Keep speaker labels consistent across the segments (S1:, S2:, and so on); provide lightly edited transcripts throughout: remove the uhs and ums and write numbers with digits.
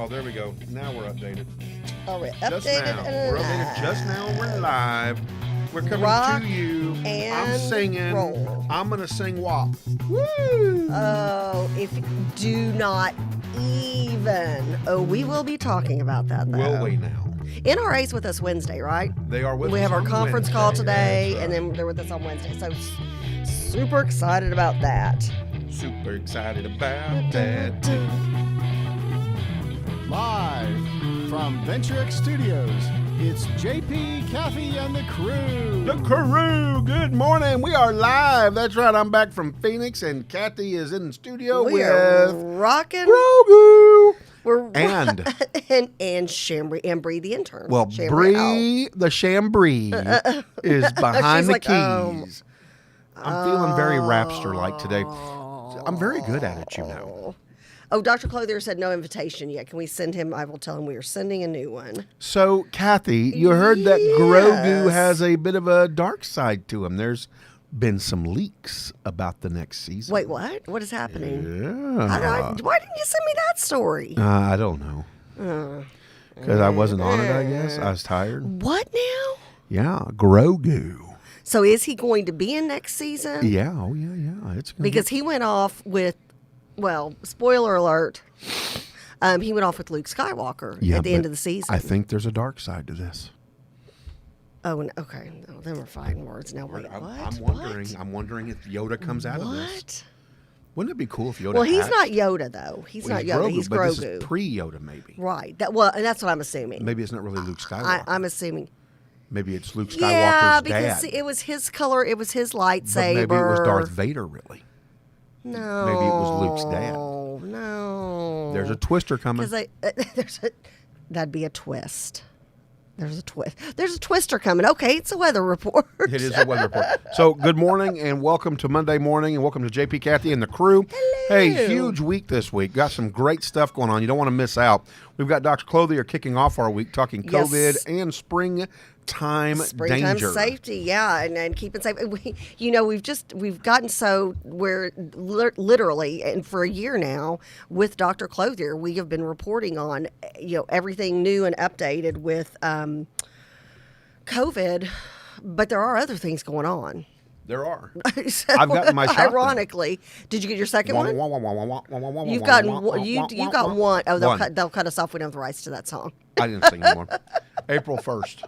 S1: Oh, there we go. Now we're updated.
S2: Oh, we're
S1: Just
S2: updated
S1: now.
S2: and
S1: We're updated just now. We're live. We're coming
S2: Rock
S1: to you. I'm
S2: and
S1: singing.
S2: roll.
S1: I'm going to sing WAP. Woo!
S2: Oh, if you do not even. Oh, we will be talking about that, though.
S1: We'll wait now.
S2: NRA's with us Wednesday, right?
S1: They are with us.
S2: We have our
S1: on
S2: conference
S1: Wednesday.
S2: call today,
S1: That's
S2: and
S1: right.
S2: then they're with us on Wednesday. So super excited about that.
S1: Super excited about that.
S3: Live from VentureX Studios, it's JP, Kathy, and the crew.
S1: The crew, good morning. We are live. That's right. I'm back from Phoenix, and Kathy is in the studio
S2: We are
S1: with
S2: rocking.
S1: Grogu.
S2: We're
S1: And
S2: and Chambry and Bree the intern.
S1: well,
S2: Chambry,
S1: Bree the Chambry is behind
S2: She's
S1: the
S2: like,
S1: keys. I'm feeling very rapster-like today. I'm very good at it, you know.
S2: Oh, Dr.Clother said no invitation yet. Can we send him? I will tell him we are sending a new one.
S1: So, Kathy, you heard that Grogu has a bit of a dark side to him. There's been some leaks about the next season.
S2: Wait, what? What is happening?
S1: Yeah.
S2: Why didn't you send me that story?
S1: I don't know. Because I wasn't on it, I guess. I was tired.
S2: What now?
S1: Yeah, Grogu.
S2: So is he going to be in next season?
S1: Yeah, oh yeah. It's gonna
S2: Because he went off with, well, spoiler alert, he went off with Luke Skywalker at the end
S1: but
S2: of the season.
S1: I think there's a dark side to this.
S2: Oh, okay. No, then we're fighting words. Now, wait, what?
S1: I'm wondering if Yoda comes out of this.
S2: What?
S1: Wouldn't it be cool if Yoda?
S2: Well, he's
S1: hatched?
S2: not Yoda though. He's
S1: Well,
S2: not Yoda. He's
S1: but
S2: Grogu.
S1: This is pre-Yoda, maybe.
S2: Right. And that's what I'm assuming.
S1: Maybe it's not really Luke Skywalker.
S2: I'm assuming.
S1: Maybe it's Luke Skywalker's
S2: Yeah, because
S1: dad.
S2: it was his color. It was his
S1: But
S2: lightsaber.
S1: maybe it was Darth Vader, really.
S2: No.
S1: Maybe it was Luke's dad.
S2: No.
S1: There's a twister coming.
S2: Because that'd be a twist. There's a twist. There's a twister coming. Okay, it's a weather report.
S1: It is a weather report. So, good morning and welcome to Monday morning and welcome to JP, Kathy, and the crew.
S2: Hello.
S1: Hey, huge week this week. Got some great stuff going on. You don't want to miss out. We've got Dr. Clother kicking off our week talking
S2: Yes.
S1: COVID and springtime danger.
S2: Safety, yeah, and keeping safe. We've gotten so where literally, and for a year now with Dr. Clother, we have been reporting on everything new and updated with COVID, but there are other things going on.
S1: There are.
S2: So,
S1: I've gotten my shot.
S2: Ironically, did you get your second one? You've gotten you got one. Oh, they'll cut us off. We don't have the rights to that song.
S1: I didn't sing anymore. April 1st.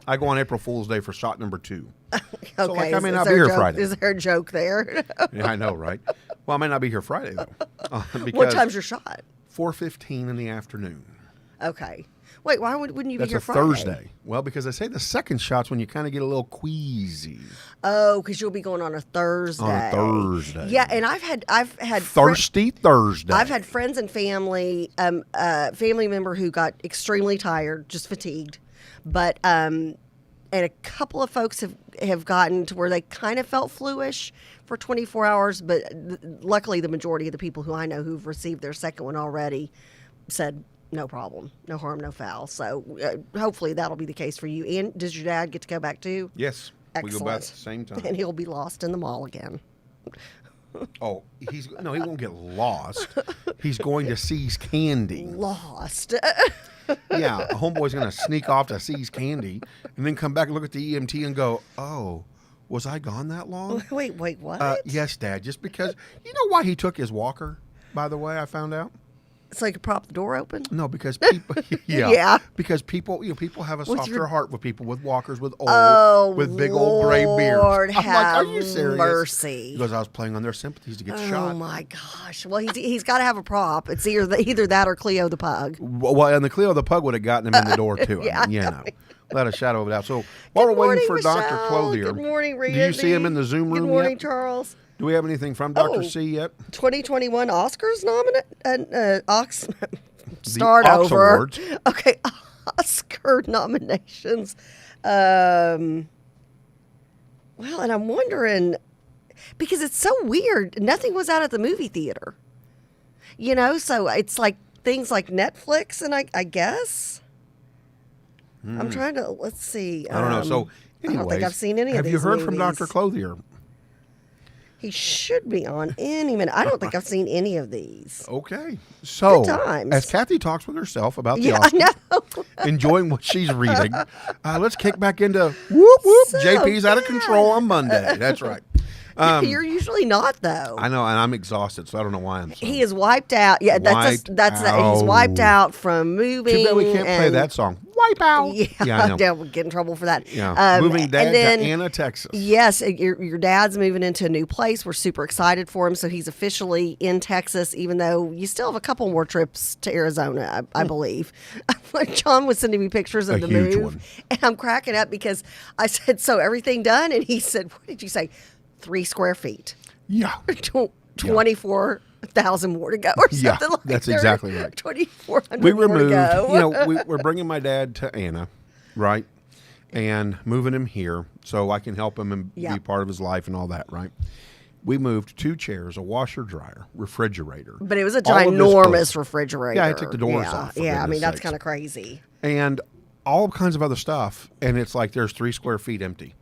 S1: I go on April Fool's Day for shot number 2. So,
S2: Okay,
S1: I may
S2: is
S1: not be
S2: there a
S1: here
S2: joke?
S1: Friday.
S2: Is there a joke there?
S1: Yeah, I know, right? Well, I may not be here Friday, though. Because
S2: What time's your shot?
S1: 4:15 in the afternoon.
S2: Okay. Wait, why wouldn't you be
S1: That's
S2: here
S1: a
S2: Friday?
S1: Thursday. Well, because they say the second shot's when you kind of get a little queasy.
S2: Oh, because you'll be going on a Thursday.
S1: On a Thursday.
S2: Yeah, and I've had
S1: Thirsty Thursday.
S2: I've had friends and family member who got extremely tired, just fatigued, but and a couple of folks have gotten to where they kind of felt fluish for 24 hours, but luckily the majority of the people who I know who've received their second one already said no problem, no harm, no foul. So hopefully that'll be the case for you. And does your dad get to go back too?
S1: Yes.
S2: Excellent.
S1: We go back at the same time.
S2: And he'll be lost in the mall again.
S1: Oh, he won't get lost. He's going to seize candy.
S2: Lost.
S1: Yeah, a homeboy's going to sneak off to seize candy and then come back and look at the EMT and go, oh, was I gone that long?
S2: Wait, what?
S1: Yes, Dad, just because. You know why he took his walker, by the way, I found out?
S2: So you could prop the door open?
S1: No, because people,
S2: Yeah.
S1: because people have a softer
S2: your-
S1: heart with people with walkers, with
S2: Oh,
S1: big old gray beards.
S2: Lord,
S1: I'm like,
S2: have
S1: are you serious?
S2: mercy.
S1: Because I was playing on their sympathies to get
S2: Oh
S1: shot.
S2: my gosh! Well, he's got to have a prop. It's either that or Cleo the pug.
S1: Well, and the Cleo the pug would have gotten him in the door too.
S2: Yeah,
S1: You know, without a shadow of a doubt. So while we're waiting for Dr. Clother,
S2: Good morning, Rita.
S1: do you see him in the Zoom room
S2: Good morning,
S1: yet?
S2: Charles.
S1: Do we have anything from Dr.
S2: Oh.
S1: C yet?
S2: 2021 Oscars nominate Start
S1: Ox
S2: over.
S1: Awards.
S2: Okay, Oscar nominations. Well, and I'm wondering because it's so weird. Nothing was out at the movie theater. So it's like things like Netflix, and I guess I'm trying to let's see.
S1: I don't know. So
S2: I don't think
S1: anyways,
S2: I've seen any of
S1: have
S2: these
S1: you heard from
S2: movies.
S1: Dr. Clother?
S2: He should be on any minute. I don't think I've seen any of these.
S1: Okay. So,
S2: Good times.
S1: as Kathy talks with herself about the
S2: Yeah, I
S1: Oscars,
S2: know.
S1: enjoying what she's reading, let's kick back into whoop whoop.
S2: So,
S1: JP's out of control on Monday. That's right.
S2: You're usually not, though.
S1: I know, and I'm exhausted, so I don't know why I'm so.
S2: He is wiped out. Yeah, that's he's wiped out from moving.
S1: Too bad we can't play that song. Wipe out.
S2: Yeah,
S1: I know.
S2: we'll get in trouble for that.
S1: Yeah. Moving dad
S2: and then,
S1: to Anna, Texas.
S2: Yes, your dad's moving into a new place. We're super excited for him. So he's officially in Texas, even though you still have a couple more trips to Arizona, I believe. John was sending me pictures of the
S1: huge
S2: move,
S1: one.
S2: and I'm cracking up because I said, "So everything done?" And he said, "What did you say? 3 square feet."
S1: Yeah.
S2: 24,000 more to go, or
S1: Yeah,
S2: something like that.
S1: that's exactly right.
S2: 2,400
S1: We
S2: more to
S1: removed,
S2: go.
S1: we're bringing my dad to Anna, right? And moving him here so I can help him and be part of his life and all that, right? We moved 2 chairs, a washer, dryer, refrigerator.
S2: But it was a
S1: all of this
S2: ginormous
S1: stuff.
S2: refrigerator.
S1: Yeah, I took the doors off. for
S2: Yeah, I mean,
S1: goodness
S2: that's
S1: sakes.
S2: kind of crazy.
S1: And all kinds of other stuff. And it's like there's 3 square feet empty.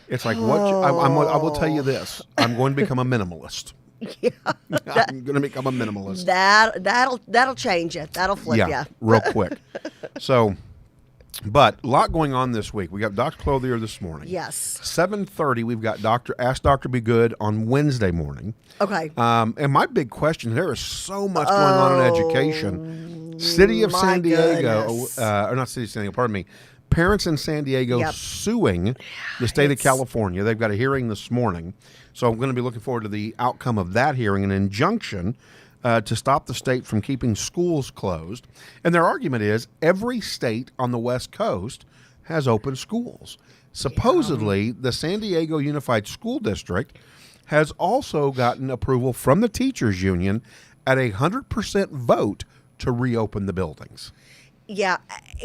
S1: It's like, I will tell you this. I'm going to become a minimalist.
S2: Yeah,
S1: I'm going to become a minimalist.
S2: that'll change it. That'll flip you.
S1: real quick. So, but a lot going on this week. We got Dr. Clother this morning.
S2: Yes.
S1: 7:30, we've got Ask Dr. Be Good on Wednesday morning.
S2: Okay.
S1: And my big question, there is so much going on in education. City of San Diego, or not City of San Diego, pardon me. Parents in San Diego suing the state of California. They've got a hearing this morning. So I'm going to be looking forward to the outcome of that hearing, an injunction to stop the state from keeping schools closed. And their argument is every state on the West Coast has open schools. Supposedly, the San Diego Unified School District has also gotten approval from the teachers union at 100% vote to reopen the buildings.
S2: Yeah,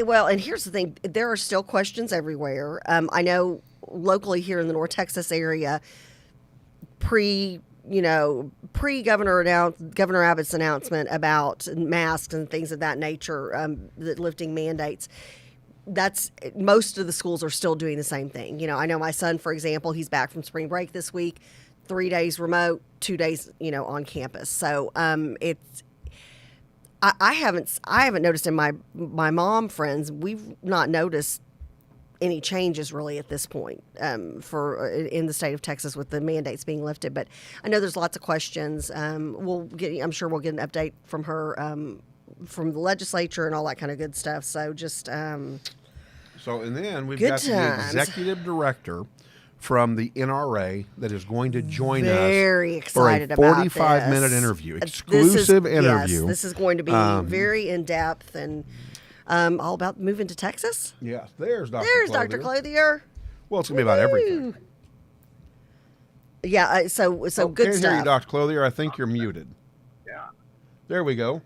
S2: well, and here's the thing. There are still questions everywhere. I know locally here in the North Texas area, pre-Governor Abbott's announcement about masks and things of that nature, lifting mandates, that's most of the schools are still doing the same thing. I know my son, for example, he's back from spring break this week, 3 days remote, 2 days, on campus. So it's. I haven't noticed in my mom friends, we've not noticed any changes really at this point in the state of Texas with the mandates being lifted. But I know there's lots of questions. I'm sure we'll get an update from her from the legislature and all that kind of good stuff. So just
S1: and then we've
S2: good
S1: got
S2: times.
S1: the executive director from the NRA that is going to join
S2: very
S1: us
S2: excited
S1: for a
S2: about
S1: 45-minute
S2: this.
S1: interview, exclusive interview.
S2: Yes, this is going to be very in-depth and all about moving to Texas.
S1: Yes, there's Dr.
S2: There's
S1: Clother.
S2: Dr. Clother.
S1: Well, it's going to be about everything.
S2: Yeah, so good
S1: Can't hear you,
S2: stuff.
S1: Dr. Clother. I think you're muted.
S4: Yeah.
S1: There we go.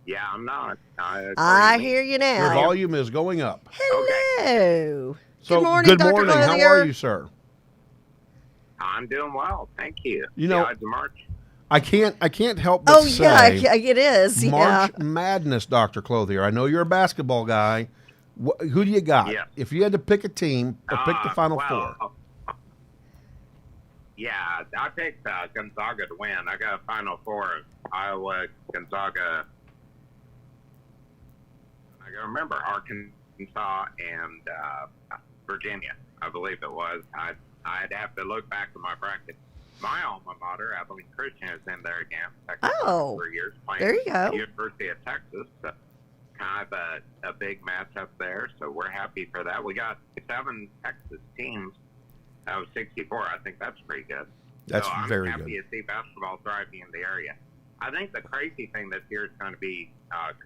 S4: Yeah, I'm not.
S2: I hear you
S1: Your
S2: now.
S1: volume is going up.
S2: Hello.
S1: So,
S2: good morning, Dr.
S1: morning.
S2: Clother.
S1: How are you, sir?
S4: I'm doing well, thank you.
S1: You know,
S4: it's March.
S1: I can't help but say.
S2: Yeah, it is.
S1: March Madness, Dr. Clother. I know you're a basketball guy. Who do you got?
S4: Yeah.
S1: If you had to pick a team or pick the Final Four.
S4: Yeah, I picked Gonzaga to win. I got a Final Four of Iowa, Gonzaga. I got to remember Arkansas and Virginia, I believe it was. I'd have to look back at my bracket. My alma mater, Abilene Christian, is in there again.
S2: Oh,
S4: 3 years playing
S2: there you go.
S4: at the University of Texas. So kind of a big matchup there, so we're happy for that. We got 7 Texas teams out of 64. I think that's pretty good.
S1: That's
S4: so
S1: very
S4: I'm happy
S1: good.
S4: to see basketball thriving in the area. I think the crazy thing this year is going to be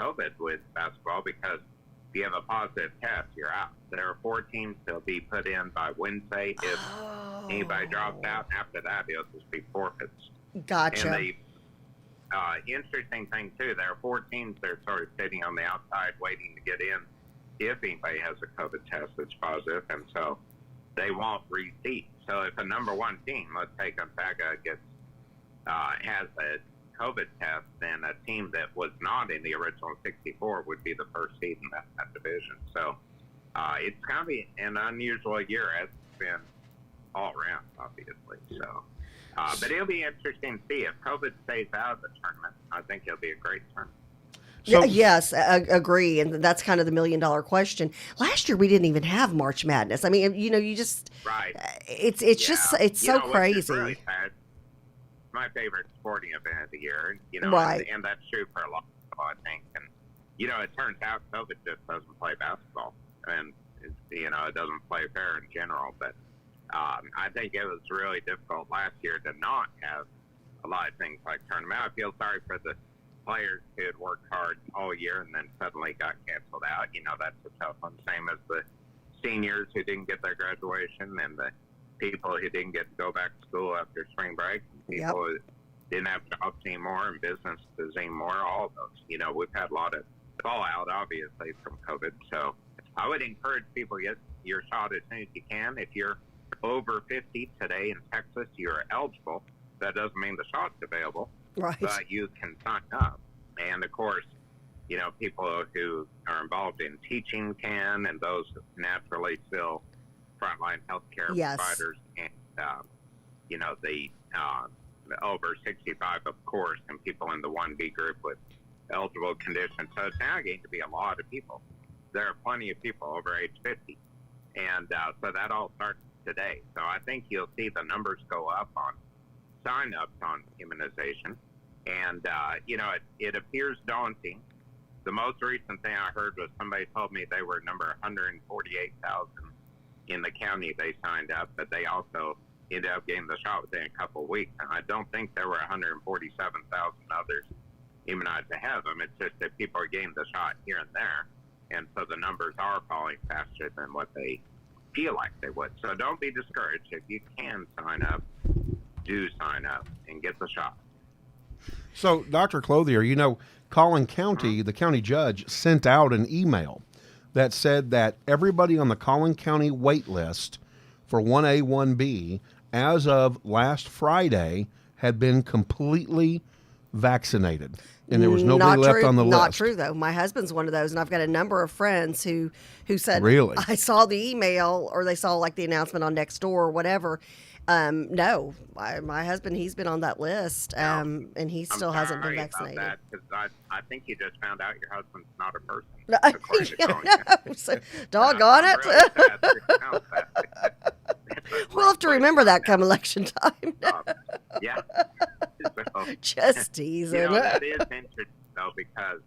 S4: COVID with basketball, because if you have a positive test, you're out. There are 4 teams that'll be put in by Wednesday. If anybody drops out, after that, it'll just be forfeits.
S2: Gotcha.
S4: And the interesting thing, too, there are 4 teams that are sort of sitting on the outside waiting to get in if anybody has a COVID test that's positive, and so they won't reseat. So if a number 1 team, let's say Gonzaga, has a COVID test, then a team that was not in the original 64 would be the first seed in that division. So it's going to be an unusual year, as it's been all around, obviously. obviously. So, but it'll be interesting to see if COVID stays out of the tournament. I think it'll be a great tournament.
S1: So,
S2: yes, I agree, and that's kind of the $1,000,000 question. Last year we didn't even have March Madness. I mean, you just
S4: Right.
S2: it's just it's
S4: You
S2: so
S4: know, which is
S2: crazy.
S4: really sad. My favorite sporting event of the year,
S2: Right.
S4: and that's true for a lot of people, I think. And it turns out COVID just doesn't play basketball, and it doesn't play fair in general. But I think it was really difficult last year to not have a lot of things like tournament. I feel sorry for the players who had worked hard all year and then suddenly got canceled out. That's a tough one. Same as the seniors who didn't get their graduation, and the people who didn't get to go back to school after spring break, and people who didn't have jobs anymore and businesses anymore, all of those. We've had a lot of fallout, obviously, from COVID. So I would encourage people to get your shot as soon as you can. If you're over 50 today in Texas, you're eligible. That doesn't mean the shot's available,
S2: Right.
S4: but you can sign up. And, of course, people who are involved in teaching can, and those naturally still frontline healthcare
S2: Yes.
S4: providers, and the over 65, of course, and people in the 1B group with eligible conditions. So it's now getting to be a lot of people. There are plenty of people over age 50, and so that all starts today. So I think you'll see the numbers go up on sign-ups on immunization, and it appears daunting. The most recent thing I heard was somebody told me they were number 148,000 in the county they signed up, but they also ended up getting the shot within a couple of weeks. And I don't think there were 147,000 others immunized ahead of them. It's just that people are getting the shot here and there, and so the numbers are falling faster than what they feel like they would. So don't be discouraged. If you can sign up, do sign up and get the shot.
S1: So, Dr. Clother, Collin County, the county judge, sent out an email that said that everybody on the Collin County wait list for 1A, 1B, as of last Friday, had been completely vaccinated. And there was nobody left on the list.
S2: Not true, though. My husband's one of those, and I've got a number of friends who said,
S1: Really?
S2: I saw the email, or they saw like the announcement on Nextdoor or whatever. No, my husband, he's been on that list, and he still hasn't been vaccinated.
S4: Because I think you just found out your husband's not a person.
S2: So, doggone it.
S4: Really sad to know that.
S2: We'll have to remember that come election time.
S4: Yeah. So,
S2: Just teasing.
S4: that is interesting, though, because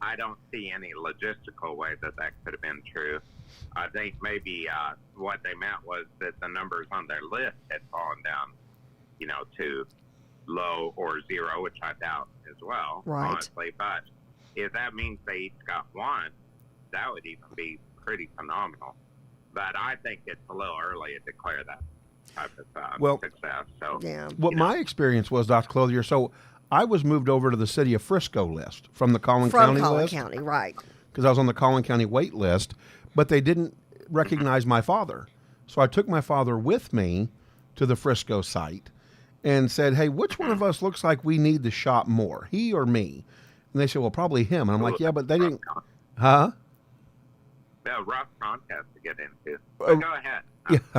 S4: I don't see any logistical way that could have been true. I think maybe what they meant was that the numbers on their list had fallen down, to low or zero, which I doubt as well,
S2: Right.
S4: honestly. But if that means they each got one, that would even be pretty phenomenal. But I think it's a little early to declare that type of success. So,
S2: Yeah.
S1: What my experience was, Dr. Clother, so I was moved over to the city of Frisco list from the Collin County
S2: Collin
S1: list.
S2: County, right.
S1: Because I was on the Collin County wait list, but they didn't recognize my father. So I took my father with me to the Frisco site and said, hey, which one of us looks like we need the shot more, he or me? And they said, well, probably him. And I'm like, yeah, but they didn't. Huh?
S4: A rough contest to get into. But go ahead.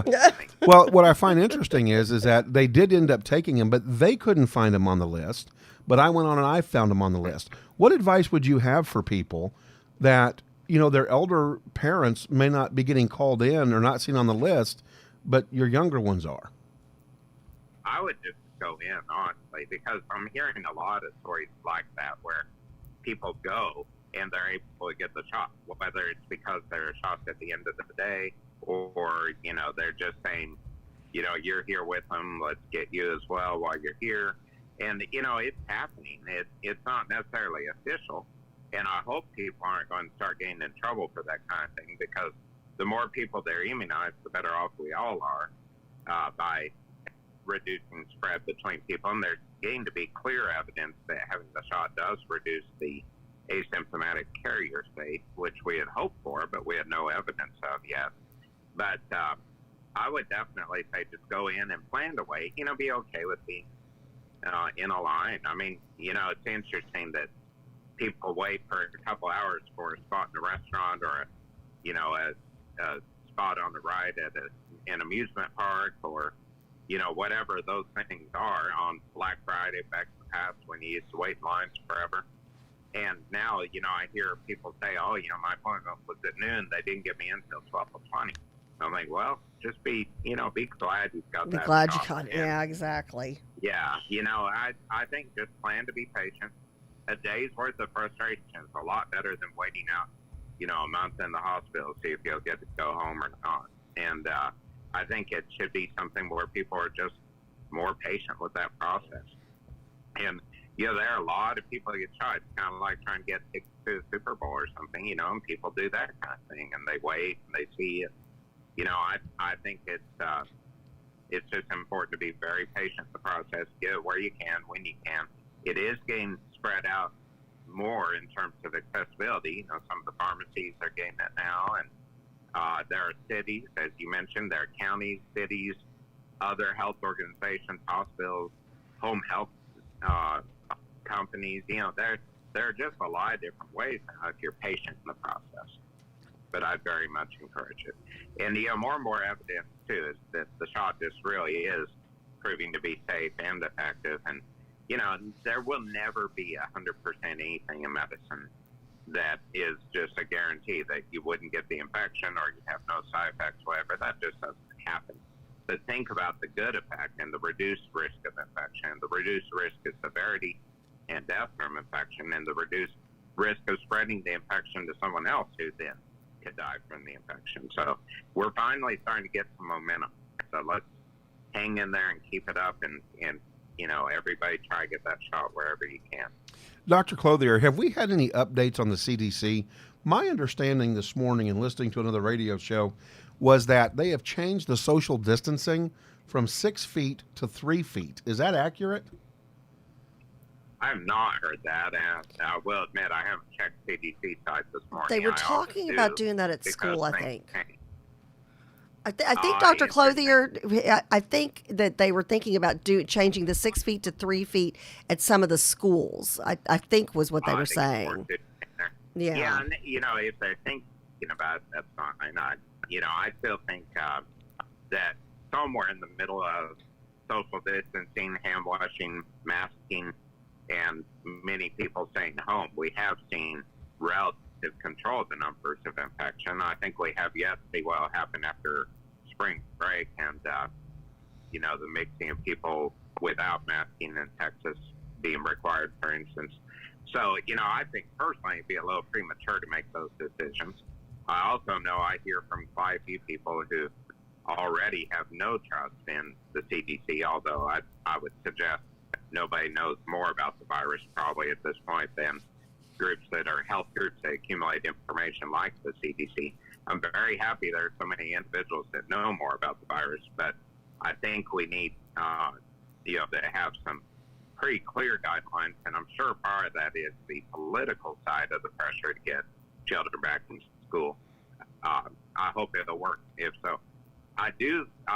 S1: Yeah. Well, what I find interesting is that they did end up taking him, but they couldn't find him on the list. But I went on and I found him on the list. What advice would you have for people that, their elder parents may not be getting called in or not seen on the list, but your younger ones are?
S4: I would just go in, honestly, because I'm hearing a lot of stories like that where people go and they're able to get the shot, whether it's because they're shots at the end of the day or they're just saying, you're here with them, let's get you as well while you're here. And, it's happening. It's not necessarily official. And I hope people aren't going to start getting in trouble for that kind of thing, because the more people they're immunized, the better off we all are by reducing spread between people. And there's getting to be clear evidence that having the shot does reduce the asymptomatic carrier state, which we had hoped for, but we had no evidence of yet. But I would definitely say just go in and plan to wait. Be okay with being in a line. I mean, it's interesting that people wait for a couple hours for a spot in a restaurant or a spot on the ride at an amusement park or whatever those things are on Black Friday back in the past when you used to wait in lines forever. And now, I hear people say, oh, my appointment was at noon. They didn't get me in until 12:20. I'm like, well, just be glad you've got
S2: Be
S4: that
S2: glad you
S4: shot.
S2: got it. Yeah, exactly.
S4: Yeah, I think just plan to be patient. A day's worth of frustration is a lot better than waiting out, a month in the hospital to see if you'll get to go home or not. And I think it should be something where people are just more patient with that process. And, there are a lot of people that get shot. It's kind of like trying to get tickets to the Super Bowl or something, and people do that kind of thing, and they wait and they see it. I think it's just important to be very patient in the process. Get it where you can, when you can. It is getting spread out more in terms of accessibility. Some of the pharmacies are getting it now, and there are cities, as you mentioned, there are counties, cities, other health organizations, hospitals, home health companies. There are just a lot of different ways now if you're patient in the process. But I very much encourage it. And, more and more evidence, too, is that the shot just really is proving to be safe and effective. And, there will never be 100% anything in medicine that is just a guarantee that you wouldn't get the infection or you have no side effects, whatever. That just doesn't happen. But think about the good effect and the reduced risk of infection, the reduced risk of severity and death from infection, and the reduced risk of spreading the infection to someone else who then could die from the infection. So we're finally starting to get some momentum. So let's hang in there and keep it up, and everybody try to get that shot wherever you can.
S1: Dr. Clother, have we had any updates on the CDC? My understanding this morning in listening to another radio show was that they have changed the social distancing from 6 feet to 3 feet. Is that accurate?
S4: I have not heard that, and I will admit I haven't checked CDC site this morning.
S2: They were
S4: I
S2: talking
S4: often
S2: about
S4: do,
S2: doing that at
S4: because
S2: school, I
S4: things
S2: think.
S4: change.
S2: I think, Dr.
S4: interesting.
S2: Clothier, I think that they were thinking about changing the 6 feet to 3 feet at some of the schools. I think was what they
S4: I
S2: were
S4: think it's
S2: saying.
S4: worth it.
S2: Yeah.
S4: Yeah, and if they're thinking about it, that's fine. I still think that somewhere in the middle of social distancing, hand washing, masking, and many people staying home, we have seen relative control of the numbers of infection. I think we have yet to see what will happen after spring break and, the mixing of people without masking in Texas being required, for instance. So, I think personally it'd be a little premature to make those decisions. I also know I hear from quite a few people who already have no trust in the CDC, although I would suggest nobody knows more about the virus probably at this point than groups that are health groups that accumulate information like the CDC. I'm very happy there are so many individuals that know more about the virus, but I think we need to have some pretty clear guidelines, and I'm sure part of that is the political side of the pressure to get children back in school. I hope it'll work. If so, I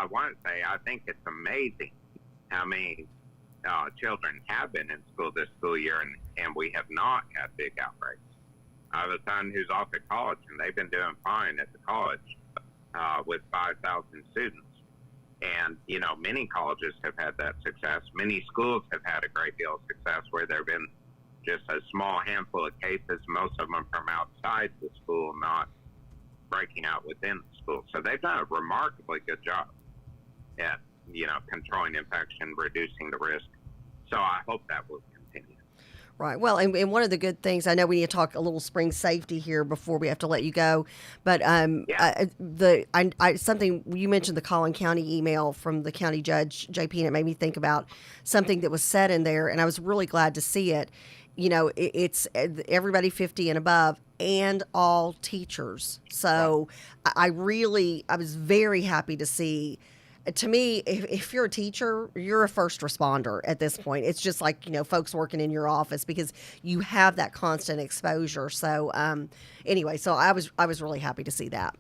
S4: want to say I think it's amazing how many children have been in school this school year, and we have not had big outbreaks. I have a son who's off at college, and they've been doing fine at the college with 5,000 students. And, many colleges have had that success. Many schools have had a great deal of success where there have been just a small handful of cases, most of them from outside the school, not breaking out within the school. So they've done a remarkably good job at, controlling infection, reducing the risk. So I hope that will continue.
S2: Right. Well, and one of the good things, I know we need to talk a little spring safety here before we have to let you go, but something you mentioned, the Collin County email from the county judge, JP, and it made me think about something that was said in there, and I was really glad to see it. It's everybody 50 and above and all teachers. So I was very happy to see. To me, if you're a teacher, you're a first responder at this point. It's just like, folks working in your office because you have that constant exposure. So anyway, so I was really happy to see that.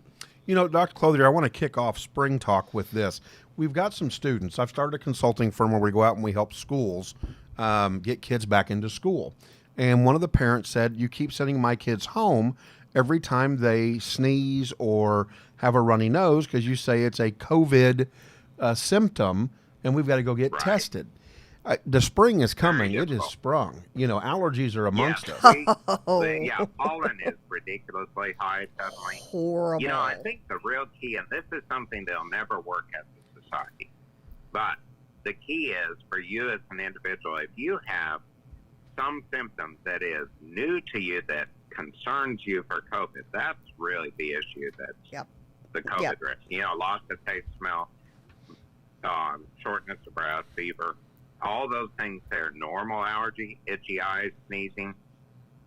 S1: Dr. Clother, I want to kick off Spring Talk with this. We've got some students. I've started a consulting firm where we go out and we help schools get kids back into school. And one of the parents said, you keep sending my kids home every time they sneeze or have a runny nose because you say it's a COVID symptom and we've got to go get
S4: Right.
S1: tested. The spring is coming. It is
S4: difficult.
S1: sprung. Allergies are amongst us.
S4: Pollen is ridiculously high suddenly.
S2: Horrible.
S4: I think the real key, and this is something that'll never work as a society, but the key is for you as an individual, if you have some symptoms that is new to you that concerns you for COVID, that's really the issue. That's the COVID risk. Loss of taste, smell, shortness of breath, fever, all those things that are normal allergy, itchy eyes, sneezing.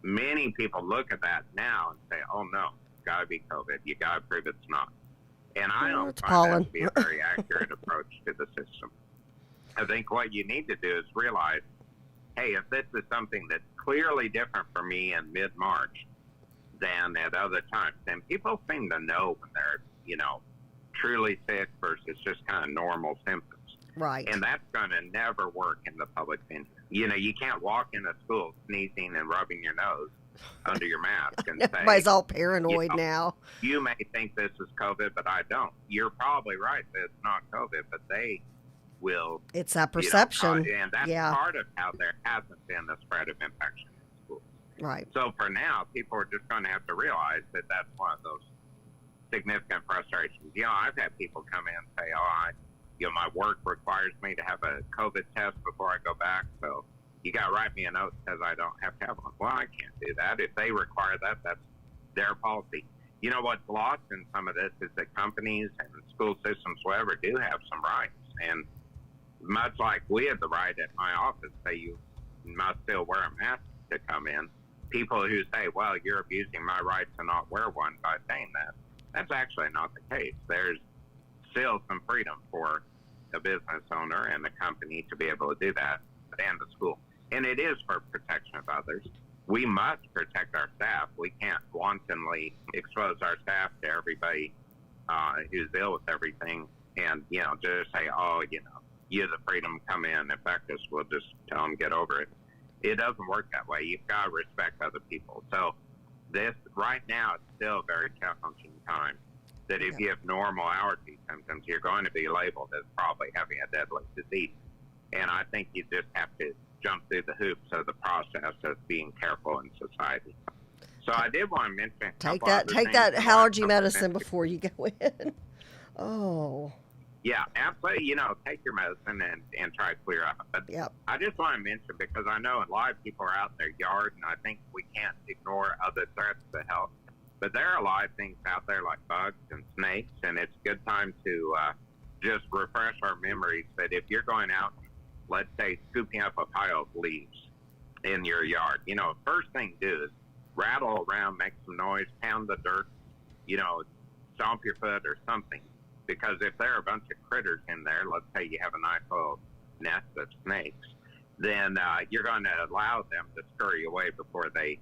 S4: Many people look at that now and say, oh no, it's got to be COVID. You got to prove it's not. And I don't
S2: it's
S4: find
S2: pollen.
S4: that to be a very accurate approach to the system. I think what you need to do is realize, hey, if this is something that's clearly different for me in mid-March than at other times, then people seem to know when they're, truly sick versus just kind of normal symptoms.
S2: Right.
S4: And that's going to never work in the public opinion. You can't walk into school sneezing and rubbing your nose under your mask and say,
S2: Everybody's all paranoid now.
S4: You may think this is COVID, but I don't. You're probably right that it's not COVID, but they will.
S2: It's that perception.
S4: And that's part of how there hasn't been the spread of infection in schools.
S2: Right.
S4: So for now, people are just going to have to realize that that's one of those significant frustrations. I've had people come in and say, my work requires me to have a COVID test before I go back, so you got to write me a note that says I don't have to have one. Well, I can't do that. If they require that, that's their policy. What's lost in some of this is that companies and school systems, whatever, do have some rights. And much like we have the right at my office, say you must still wear a mask to come in, people who say, well, you're abusing my right to not wear one by saying that, that's actually not the case. There's still some freedom for a business owner and a company to be able to do that, and the school. And it is for protection of others. We must protect our staff. We can't wantonly expose our staff to everybody who's ill with everything and, just say, you have the freedom to come in, infect us. We'll just tell them, get over it. It doesn't work that way. You've got to respect other people. So this, right now, it's still a very challenging time. That if you have normal allergy symptoms, you're going to be labeled as probably having a deadly disease. And I think you just have to jump through the hoops of the process of being careful in society. So I did want to mention
S2: take that allergy medicine before you go in. Oh.
S4: Yeah, absolutely. Take your medicine and try to clear up. But I just want to mention, because I know a lot of people are out in their yard, and I think we can't ignore other threats to health. But there are a lot of things out there like bugs and snakes, and it's a good time to just refresh our memories that if you're going out, let's say, scooping up a pile of leaves in your yard, first thing to do is rattle around, make some noise, pound the dirt, stomp your foot or something. Because if there are a bunch of critters in there, let's say you have a nice little nest of snakes, then you're going to allow them to scurry away before they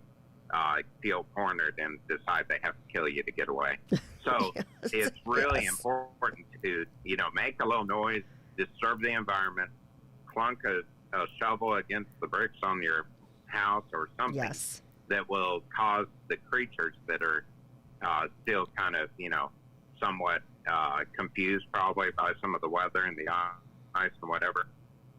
S4: feel cornered and decide they have to kill you to get away. So it's really important to, make a little noise, disturb the environment, clunk a shovel against the bricks on your house or something that will cause the creatures that are still kind of, somewhat confused probably by some of the weather and the ice and whatever.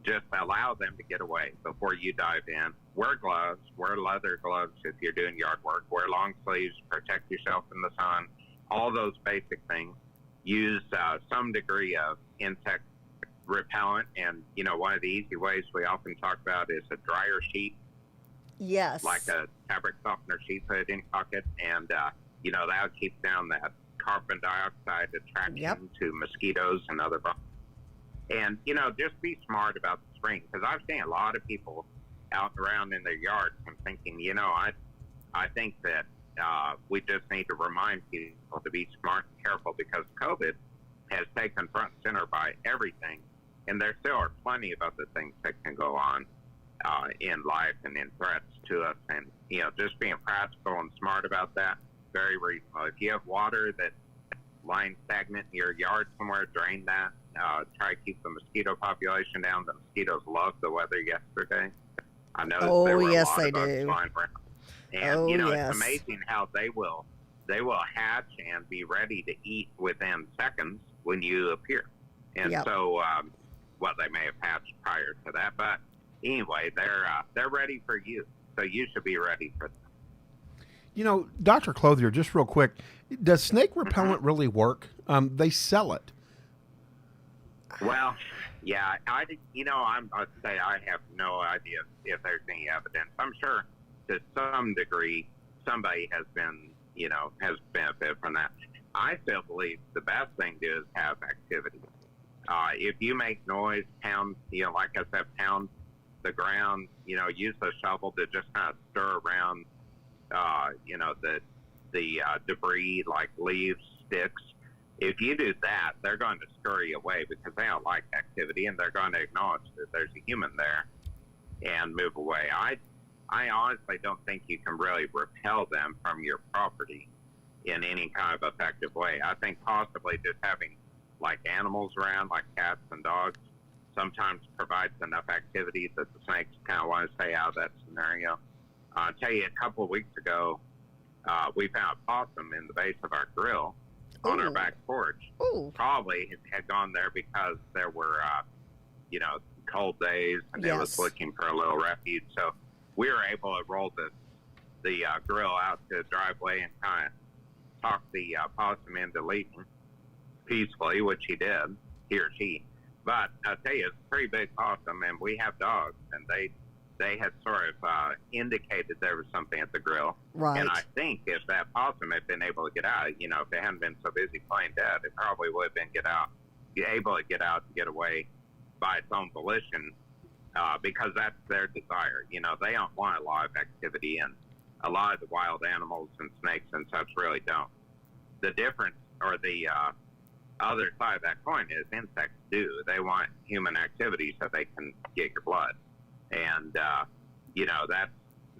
S4: Just allow them to get away before you dive in. Wear gloves, wear leather gloves if you're doing yard work, wear long sleeves, protect yourself from the sun, all those basic things. Use some degree of insect repellent, and one of the easy ways we often talk about is a dryer sheet.
S2: Yes.
S4: Like a fabric softener sheet, put it in your pocket, and that'll keep down that carbon dioxide attraction to mosquitoes and other bugs. And, just be smart about the spring, because I've seen a lot of people out and around in their yards and thinking, I think that we just need to remind people to be smart and careful, because COVID has taken front and center by everything. And there still are plenty of other things that can go on in life and in threats to us. And, just being practical and smart about that, very reasonable. If you have water that's lying stagnant in your yard somewhere, drain that. Try to keep the mosquito population down. The mosquitoes loved the weather yesterday. I know there were a lot of bugs flying around. And it's amazing how they will hatch and be ready to eat within seconds when you appear. And so what they may have hatched prior to that. But anyway, they're ready for you, so you should be ready for them.
S1: You know, Dr. Clother, just real quick, does snake repellent really work? They sell it.
S4: Well, yeah, I'd say I have no idea if there's any evidence. I'm sure to some degree somebody has benefited from that. I still believe the best thing to do is have activity. If you make noise, pound, like I said, pound the ground, use the shovel to just kind of stir around, the debris like leaves, sticks. If you do that, they're going to scurry away because they don't like activity, and they're going to acknowledge that there's a human there and move away. I honestly don't think you can really repel them from your property in any kind of effective way. I think possibly just having like animals around, like cats and dogs, sometimes provides enough activity that the snakes kind of want to stay out of that scenario. I'll tell you, a couple of weeks ago, we found a possum in the base of our grill on our back porch.
S2: Ooh.
S4: Probably had gone there because there were, cold days, and it was looking for a little refuge. So we were able to roll the grill out to the driveway and kind of talk the possum into leaving peacefully, which he did, he or she. But I'll tell you, it's a pretty big possum, and we have dogs, and they had sort of indicated there was something at the grill.
S2: Right.
S4: And I think if that possum had been able to get out, if it hadn't been so busy playing dead, it probably would have been able to get out to get away by its own volition, because that's their desire. They don't want a lot of activity, and a lot of the wild animals and snakes and such really don't. The difference, or the other side of that coin, is insects do. They want human activity so they can get your blood. And,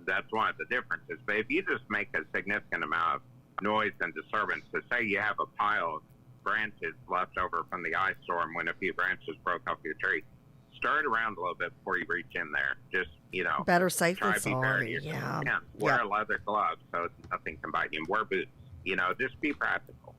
S4: that's one of the differences. But if you just make a significant amount of noise and disturbance, to say you have a pile of branches left over from the ice storm when a few branches broke off your tree, stir it around a little bit before you reach in there. Just,
S2: better safe
S4: try
S2: than
S4: to be fair to
S2: sorry.
S4: yourself.
S2: Yeah.
S4: Wear leather gloves so nothing can bite you. Wear boots. Just be practical.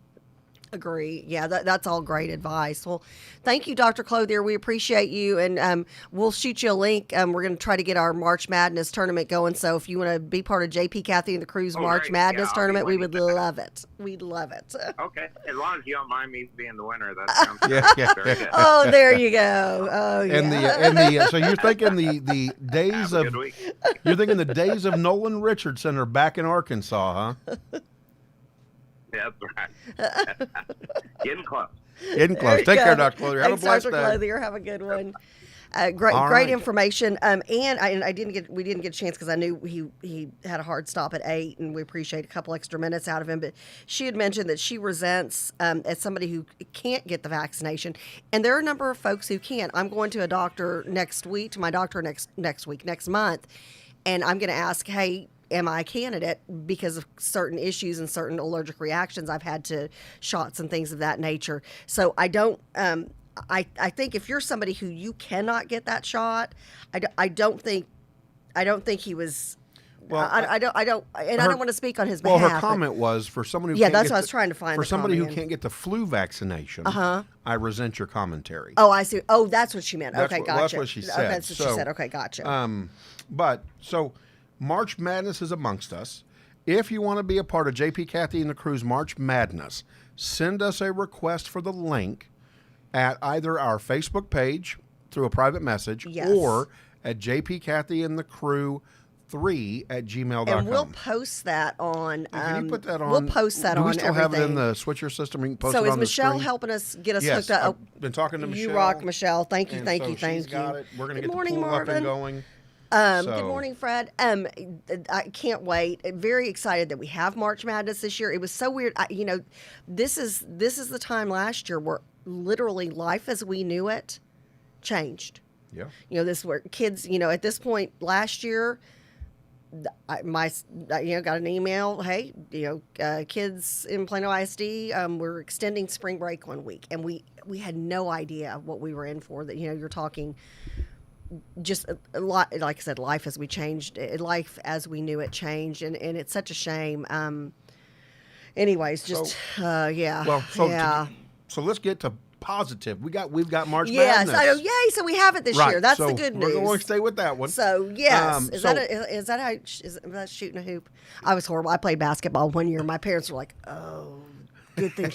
S2: Agree. Yeah, that's all great advice. Well, thank you, Dr. Clother. We appreciate you, and we'll shoot you a link. We're going to try to get our March Madness tournament going. So if you want to be part of JP, Kathy, and the Crew's March
S4: great.
S2: Madness tournament, we would
S4: winning.
S2: love it. We'd love it.
S4: Okay, as long as you don't mind me being the winner, that sounds very good.
S2: Oh, there you go. Oh, yeah.
S1: And so you're thinking the days
S4: Have a
S1: of
S4: good week.
S1: you're thinking the days of Nolan Richardson are back in Arkansas, huh?
S4: That's right. Getting close.
S1: Getting close.
S2: you
S1: Take
S2: go.
S1: care, Dr. Clother. Have
S2: Thanks,
S1: a blessed
S2: Dr.
S1: day.
S2: Clother. Have a good one. Great
S1: All right.
S2: information. And we didn't get a chance because I knew he had a hard stop at 8, and we appreciate a couple extra minutes out of him. But she had mentioned that she resents as somebody who can't get the vaccination, and there are a number of folks who can't. I'm going to a doctor next week, next month, and I'm going to ask, hey, am I a candidate because of certain issues and certain allergic reactions I've had to shots and things of that nature. So I don't. I think if you're somebody who you cannot get that shot, I don't think he was.
S1: Well,
S2: I don't want to speak on his
S1: Well,
S2: behalf.
S1: her comment was for someone who
S2: Yeah,
S1: can't
S2: that's
S1: get
S2: what I was trying to find
S1: for
S2: the
S1: somebody who
S2: comment.
S1: can't get the flu vaccination. I resent your commentary.
S2: Oh, I see. Oh, that's what she meant.
S1: That's
S2: Okay,
S1: what-
S2: gotcha.
S1: that's what she said.
S2: That's what she
S1: So,
S2: said. Okay, gotcha.
S1: But so March Madness is amongst us. If you want to be a part of JP, Kathy, and the Crew's March Madness, send us a request for the link at either our Facebook page through a private message
S2: Yes.
S1: or at JP, Kathy, and the Crew 3@gmail.com.
S2: and we'll post that on.
S1: Can you put that on?
S2: We'll post that
S1: Do
S2: on
S1: we still have it in
S2: everything.
S1: the switcher system? We can post
S2: So
S1: it
S2: is
S1: on
S2: Michelle
S1: the screen?
S2: helping us get us
S1: Yes,
S2: hooked up?
S1: I've been talking to Michelle.
S2: You rock, Michelle. Thank you,
S1: and
S2: thank
S1: so
S2: you, thank
S1: she's got
S2: you.
S1: it. We're going to
S2: Good
S1: get
S2: morning,
S1: the pool
S2: Marvin.
S1: up and going.
S2: Good morning, Fred. I can't wait. I'm very excited that we have March Madness this year. It was so weird. This is the time last year where literally life as we knew it changed.
S1: Yeah.
S2: This where kids. At this point last year, got an email. Hey, kids in Plano ISD, we're extending spring break 1 week, and we had no idea what we were in for. That you're talking. Just a lot, like I said, life as we knew it changed, and it's such a shame. Anyways, just yeah.
S1: Well, so let's get to positive. We've got March
S2: Yes,
S1: Madness.
S2: I know. Yay! So we have it this
S1: Right,
S2: year. That's
S1: so
S2: the good news.
S1: We're going to stay with that one.
S2: So yes, is
S1: so-
S2: that how is that shooting a hoop? I was horrible. I played basketball one year. My parents were like, "Oh, good thing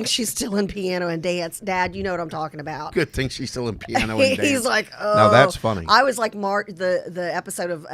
S2: she's still in piano and dance." Dad, you know what I'm talking about.
S1: Good thing she's still in piano and dance.
S2: He's like, "Oh,
S1: now that's funny."
S2: I was like the episode of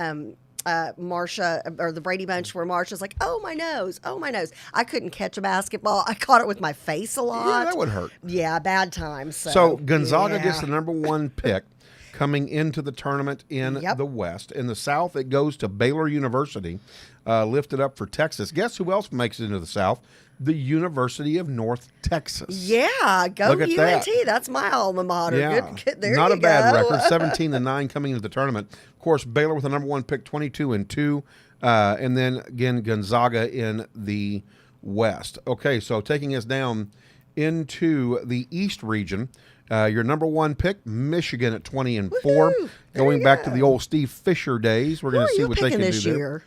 S2: Marsha or the Brady Bunch where Marsha's like, "Oh my nose, oh my nose." I couldn't catch a basketball. I caught it with my face a lot.
S1: Yeah, that would hurt.
S2: Yeah, bad times.
S1: So Gonzaga
S2: yeah.
S1: gets the number 1 pick coming into the tournament in
S2: Yep.
S1: the West. In the South, it goes to Baylor University, lifted up for Texas. Guess who else makes it into the South? The University of North Texas.
S2: Yeah, go
S1: Look at
S2: UNT.
S1: that.
S2: That's my alma mater.
S1: Yeah,
S2: Good, there
S1: not
S2: you
S1: a bad
S2: go.
S1: record. 17-9 coming into the tournament. Of course, Baylor with the number 1 pick, 22-2, and then again Gonzaga in the West. Okay, so taking us down into the East region, your number 1 pick, Michigan at 20-4.
S2: Woohoo! There
S1: Going
S2: you
S1: back
S2: go.
S1: to the old Steve Fisher days, we're
S2: Who
S1: going
S2: are
S1: to see
S2: you
S1: what they
S2: picking
S1: can
S2: this
S1: do
S2: year?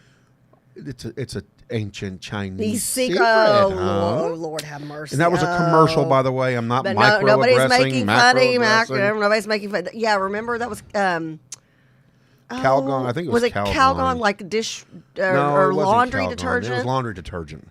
S1: there. It's a ancient Chinese
S2: He's
S1: secret.
S2: secret. Oh,
S1: huh?
S2: Lord have mercy.
S1: And that was a commercial, by the way. I'm not
S2: But
S1: nobody's
S2: nobody's making funny.
S1: macro-aggressing.
S2: Nobody's making fun. Yeah, remember that was
S1: Calgon, I think it was
S2: it
S1: Calgon.
S2: Calgon like dish
S1: No,
S2: or
S1: it wasn't
S2: laundry
S1: Calgon.
S2: detergent?
S1: It was laundry detergent.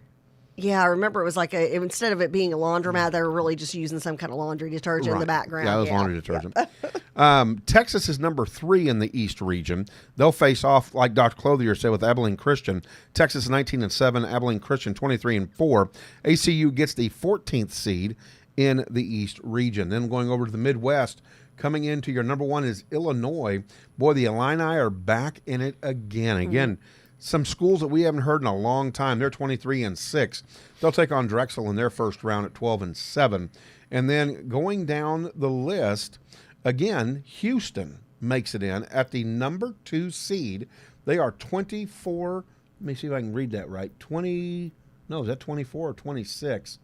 S2: Yeah, I remember it was like instead of it being a laundromat, they were really just using some kind of laundry detergent in the background.
S1: Yeah, it was laundry detergent. Texas is number 3 in the East region. They'll face off, like Dr. Clother said, with Abilene Christian. Texas 19-7, Abilene Christian 23-4. ACU gets the 14th seed in the East region. Then going over to the Midwest, coming into your number 1 is Illinois. Boy, the Illini are back in it again. Again, some schools that we haven't heard in a long time. They're 23-6. They'll take on Drexel in their first round at 12-7. And then going down the list, again, Houston makes it in at the number 2 seed. They are 24. Let me see if I can read that right. Is that 24 or 26?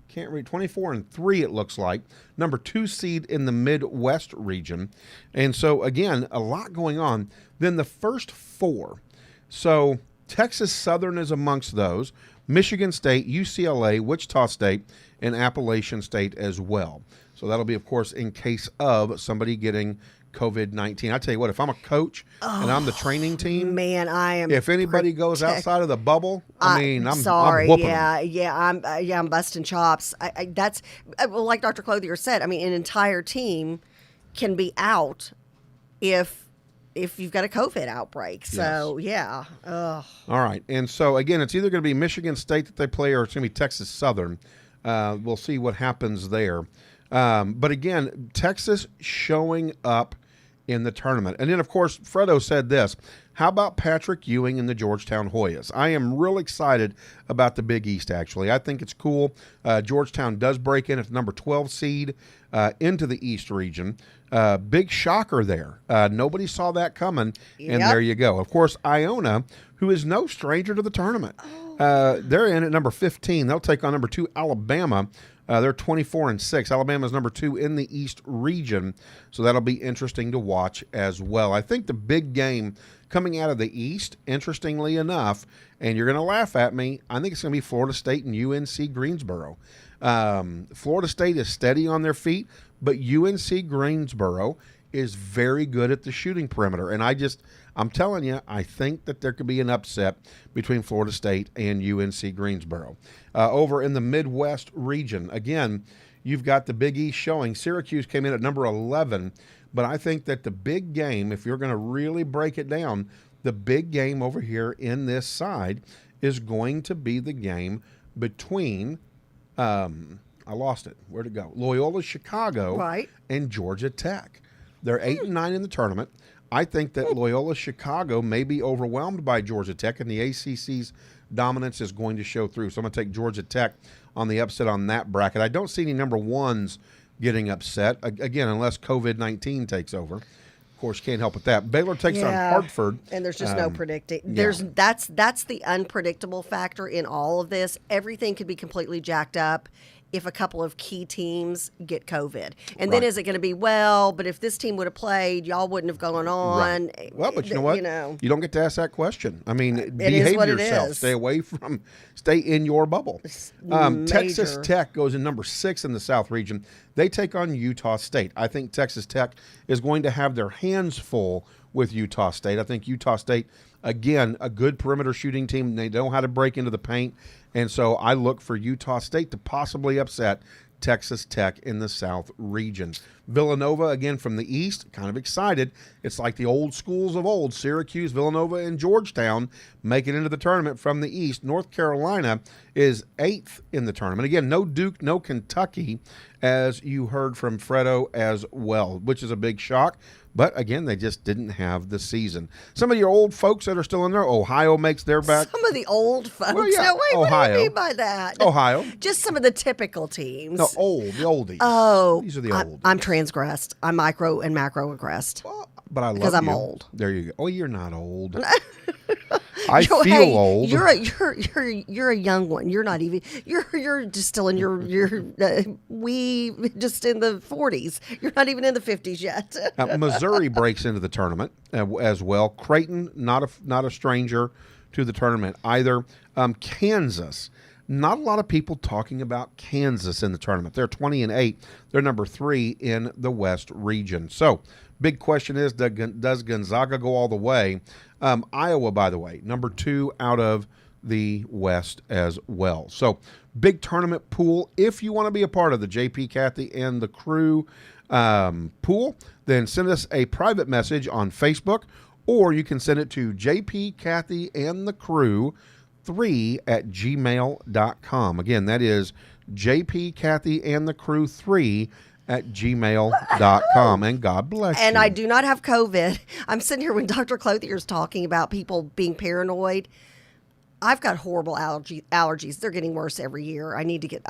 S1: Can't read. 24-3 it looks like. Number 2 seed in the Midwest region. And so, again, a lot going on. Then the first 4. So Texas Southern is amongst those. Michigan State, UCLA, Wichita State, and Appalachian State as well. So that'll be, of course, in case of somebody getting COVID-19. I tell you what, if I'm a coach and I'm the training team,
S2: Man, I am.
S1: if anybody goes outside of the bubble, I'm
S2: sorry.
S1: I'm whooping them.
S2: I'm busting chops. That's well, like Dr. Clothier said. I mean, an entire team can be out if you've got a COVID outbreak. So yeah. Ugh.
S1: All right, and so again, it's either going to be Michigan State that they play, or it's going to be Texas Southern. We'll see what happens there. But again, Texas showing up in the tournament. And then, of course, Fredo said this. How about Patrick Ewing and the Georgetown Hoyas? I am real excited about the Big East, actually. I think it's cool. Georgetown does break in at the number 12 seed into the East region. Big shocker there. Nobody saw that coming, and there you go. Of course, Iona, who is no stranger to the tournament. They're in at number 15. They'll take on number 2 Alabama. They're 24-6. Alabama's number 2 in the East region, so that'll be interesting to watch as well. I think the big game coming out of the East, interestingly enough, and you're going to laugh at me, I think it's going to be Florida State and UNC Greensboro. Florida State is steady on their feet, but UNC Greensboro is very good at the shooting perimeter, and I'm telling you, I think that there could be an upset between Florida State and UNC Greensboro. Over in the Midwest region, again, you've got the Big East showing. Syracuse came in at number 11, but I think that the big game, if you're going to really break it down, the big game over here in this side is going to be the game between, I lost it. Where'd it go? Loyola Chicago and Georgia Tech. They're 8-9 in the tournament. I think that Loyola Chicago may be overwhelmed by Georgia Tech, and the ACC's dominance is going to show through. So I'm going to take Georgia Tech on the upset on that bracket. I don't see any number 1s getting upset, again, unless COVID-19 takes over. Of course, can't help with that. Baylor takes on Hartford.
S2: And there's just no predicting. That's the unpredictable factor in all of this. Everything could be completely jacked up if a couple of key teams get COVID. And then is it going to be, but if this team would have played, y'all wouldn't have gone on.
S1: Right. Well, but you know what? You don't get to ask that question. I mean, behave yourself. Stay in your bubble. Texas Tech goes in number 6 in the South region. They take on Utah State. I think Texas Tech is going to have their hands full with Utah State. I think Utah State, again, a good perimeter shooting team. They know how to break into the paint. And so I look for Utah State to possibly upset Texas Tech in the South region. Villanova, again, from the East, kind of excited. It's like the old schools of old, Syracuse, Villanova, and Georgetown make it into the tournament from the East. North Carolina is 8th in the tournament. Again, no Duke, no Kentucky, as you heard from Fredo as well, which is a big shock. But, again, they just didn't have the season. Some of your old folks that are still in there, Ohio makes their back.
S2: Some of the old folks.
S1: Well, yeah,
S2: Now, wait,
S1: Ohio.
S2: what do you mean by that?
S1: Ohio.
S2: Just some of the typical teams.
S1: No, the oldies.
S2: Oh.
S1: These are the oldies.
S2: I'm transgressed. I'm micro and macro aggressed.
S1: Well, but I love you.
S2: Because I'm old.
S1: There you go. Oh, you're not old. I feel
S2: Hey,
S1: old.
S2: You're a young one. You're not even. You're just still in your we just in the 40s. You're not even in the 50s yet.
S1: Missouri breaks into the tournament as well. Creighton, not a stranger to the tournament either. Kansas. Not a lot of people talking about Kansas in the tournament. They're 20-8. They're number 3 in the West region. So, big question is, does Gonzaga go all the way? Iowa, by the way, number 2 out of the West as well. So, big tournament pool. If you want to be a part of the JP, Kathy, and the crew pool, then send us a private message on Facebook, or you can send it to JP, Kathy, and the crew 3@gmail.com. Again, that is JP, Kathy, and the crew 3@gmail.com. And God bless you.
S2: And I do not have COVID. I'm sitting here when Dr. Clother is talking about people being paranoid. I've got horrible allergies. They're getting worse every year. I need to get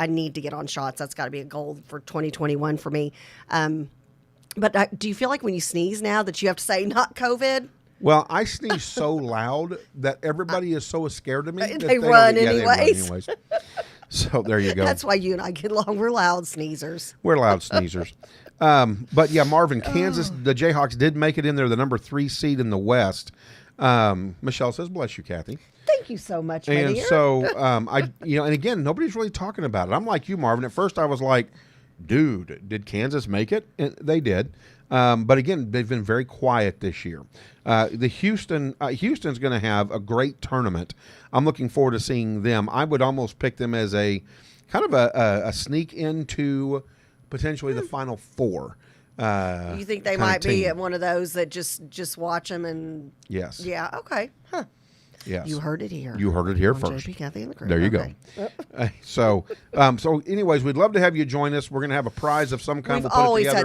S2: on shots. That's got to be a goal for 2021 for me. But do you feel like when you sneeze now that you have to say not COVID?
S1: Well, I sneeze so loud that everybody is so scared of me that
S2: They run anyways.
S1: So there you go.
S2: That's why you and I get along. We're loud sneezers.
S1: We're loud sneezers. But yeah, Marvin, Kansas, the Jayhawks did make it in there, the number 3 seed in the West. Michelle says, bless you, Kathy.
S2: Thank you so much, my
S1: And
S2: dear.
S1: so, and again, nobody's really talking about it. I'm like you, Marvin. At first I was like, dude, did Kansas make it? And they did. But again, they've been very quiet this year. Houston's going to have a great tournament. I'm looking forward to seeing them. I would almost pick them as a kind of a sneak into potentially the Final Four.
S2: You think they might be at one of those that just watch them and
S1: yes,
S2: yeah, okay, huh?
S1: Yes,
S2: You heard it here.
S1: You heard it here
S2: on
S1: first.
S2: JP, Kathy, and the crew.
S1: There you
S2: Okay.
S1: go. So anyways, we'd love to have you join us. We're going to have a prize of some kind.
S2: We've
S1: We'll put it
S2: always
S1: together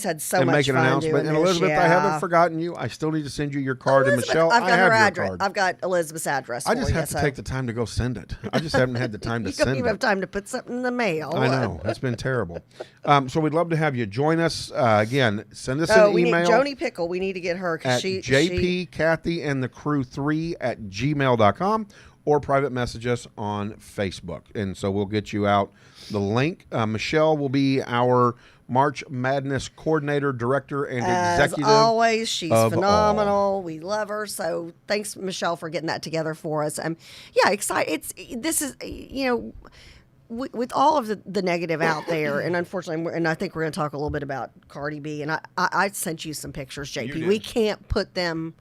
S2: had so
S1: and
S2: much
S1: make an
S2: fun
S1: announcement.
S2: doing
S1: And
S2: this,
S1: Elizabeth,
S2: yeah.
S1: I haven't forgotten you. I still need to send you your card.
S2: Elizabeth,
S1: And Michelle,
S2: I've
S1: I
S2: got
S1: have
S2: her
S1: your
S2: address.
S1: card.
S2: I've got Elizabeth's address.
S1: I just
S2: for
S1: have
S2: you,
S1: to
S2: so.
S1: take the time to go send it. I just haven't had the time to
S2: You don't
S1: send
S2: even
S1: it.
S2: have time to put something in the mail.
S1: I know. It's been terrible. So we'd love to have you join us. Again, send us an
S2: we
S1: email.
S2: need Joni Pickle. We need to get her
S1: at
S2: because
S1: JP, Kathy, and the crew 3@gmail.com, or private message us on Facebook. And so we'll get you out the link. Michelle will be our March Madness coordinator, director, and executive.
S2: As always, she's
S1: of
S2: phenomenal.
S1: all.
S2: We love her. So thanks, Michelle, for getting that together for us. Yeah, excited. This is with all of the negative out there, and unfortunately, and I think we're going to talk a little bit about Cardi B. And I sent you some pictures,
S1: You
S2: JP.
S1: did.
S2: We can't put them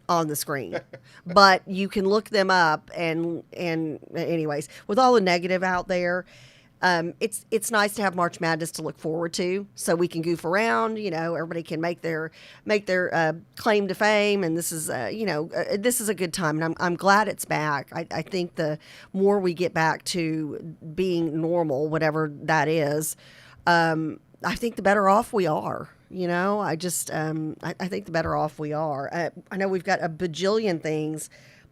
S2: on the screen, but you can look them up. And anyways, with all the negative out there, it's nice to have March Madness to look forward to, so we can goof around. Everybody can make their claim to fame, and this is this is a good time, and I'm glad it's back. I think the more we get back to being normal, whatever that is, I think the better off we are. I just I think the better off we are. I know we've got a bajillion things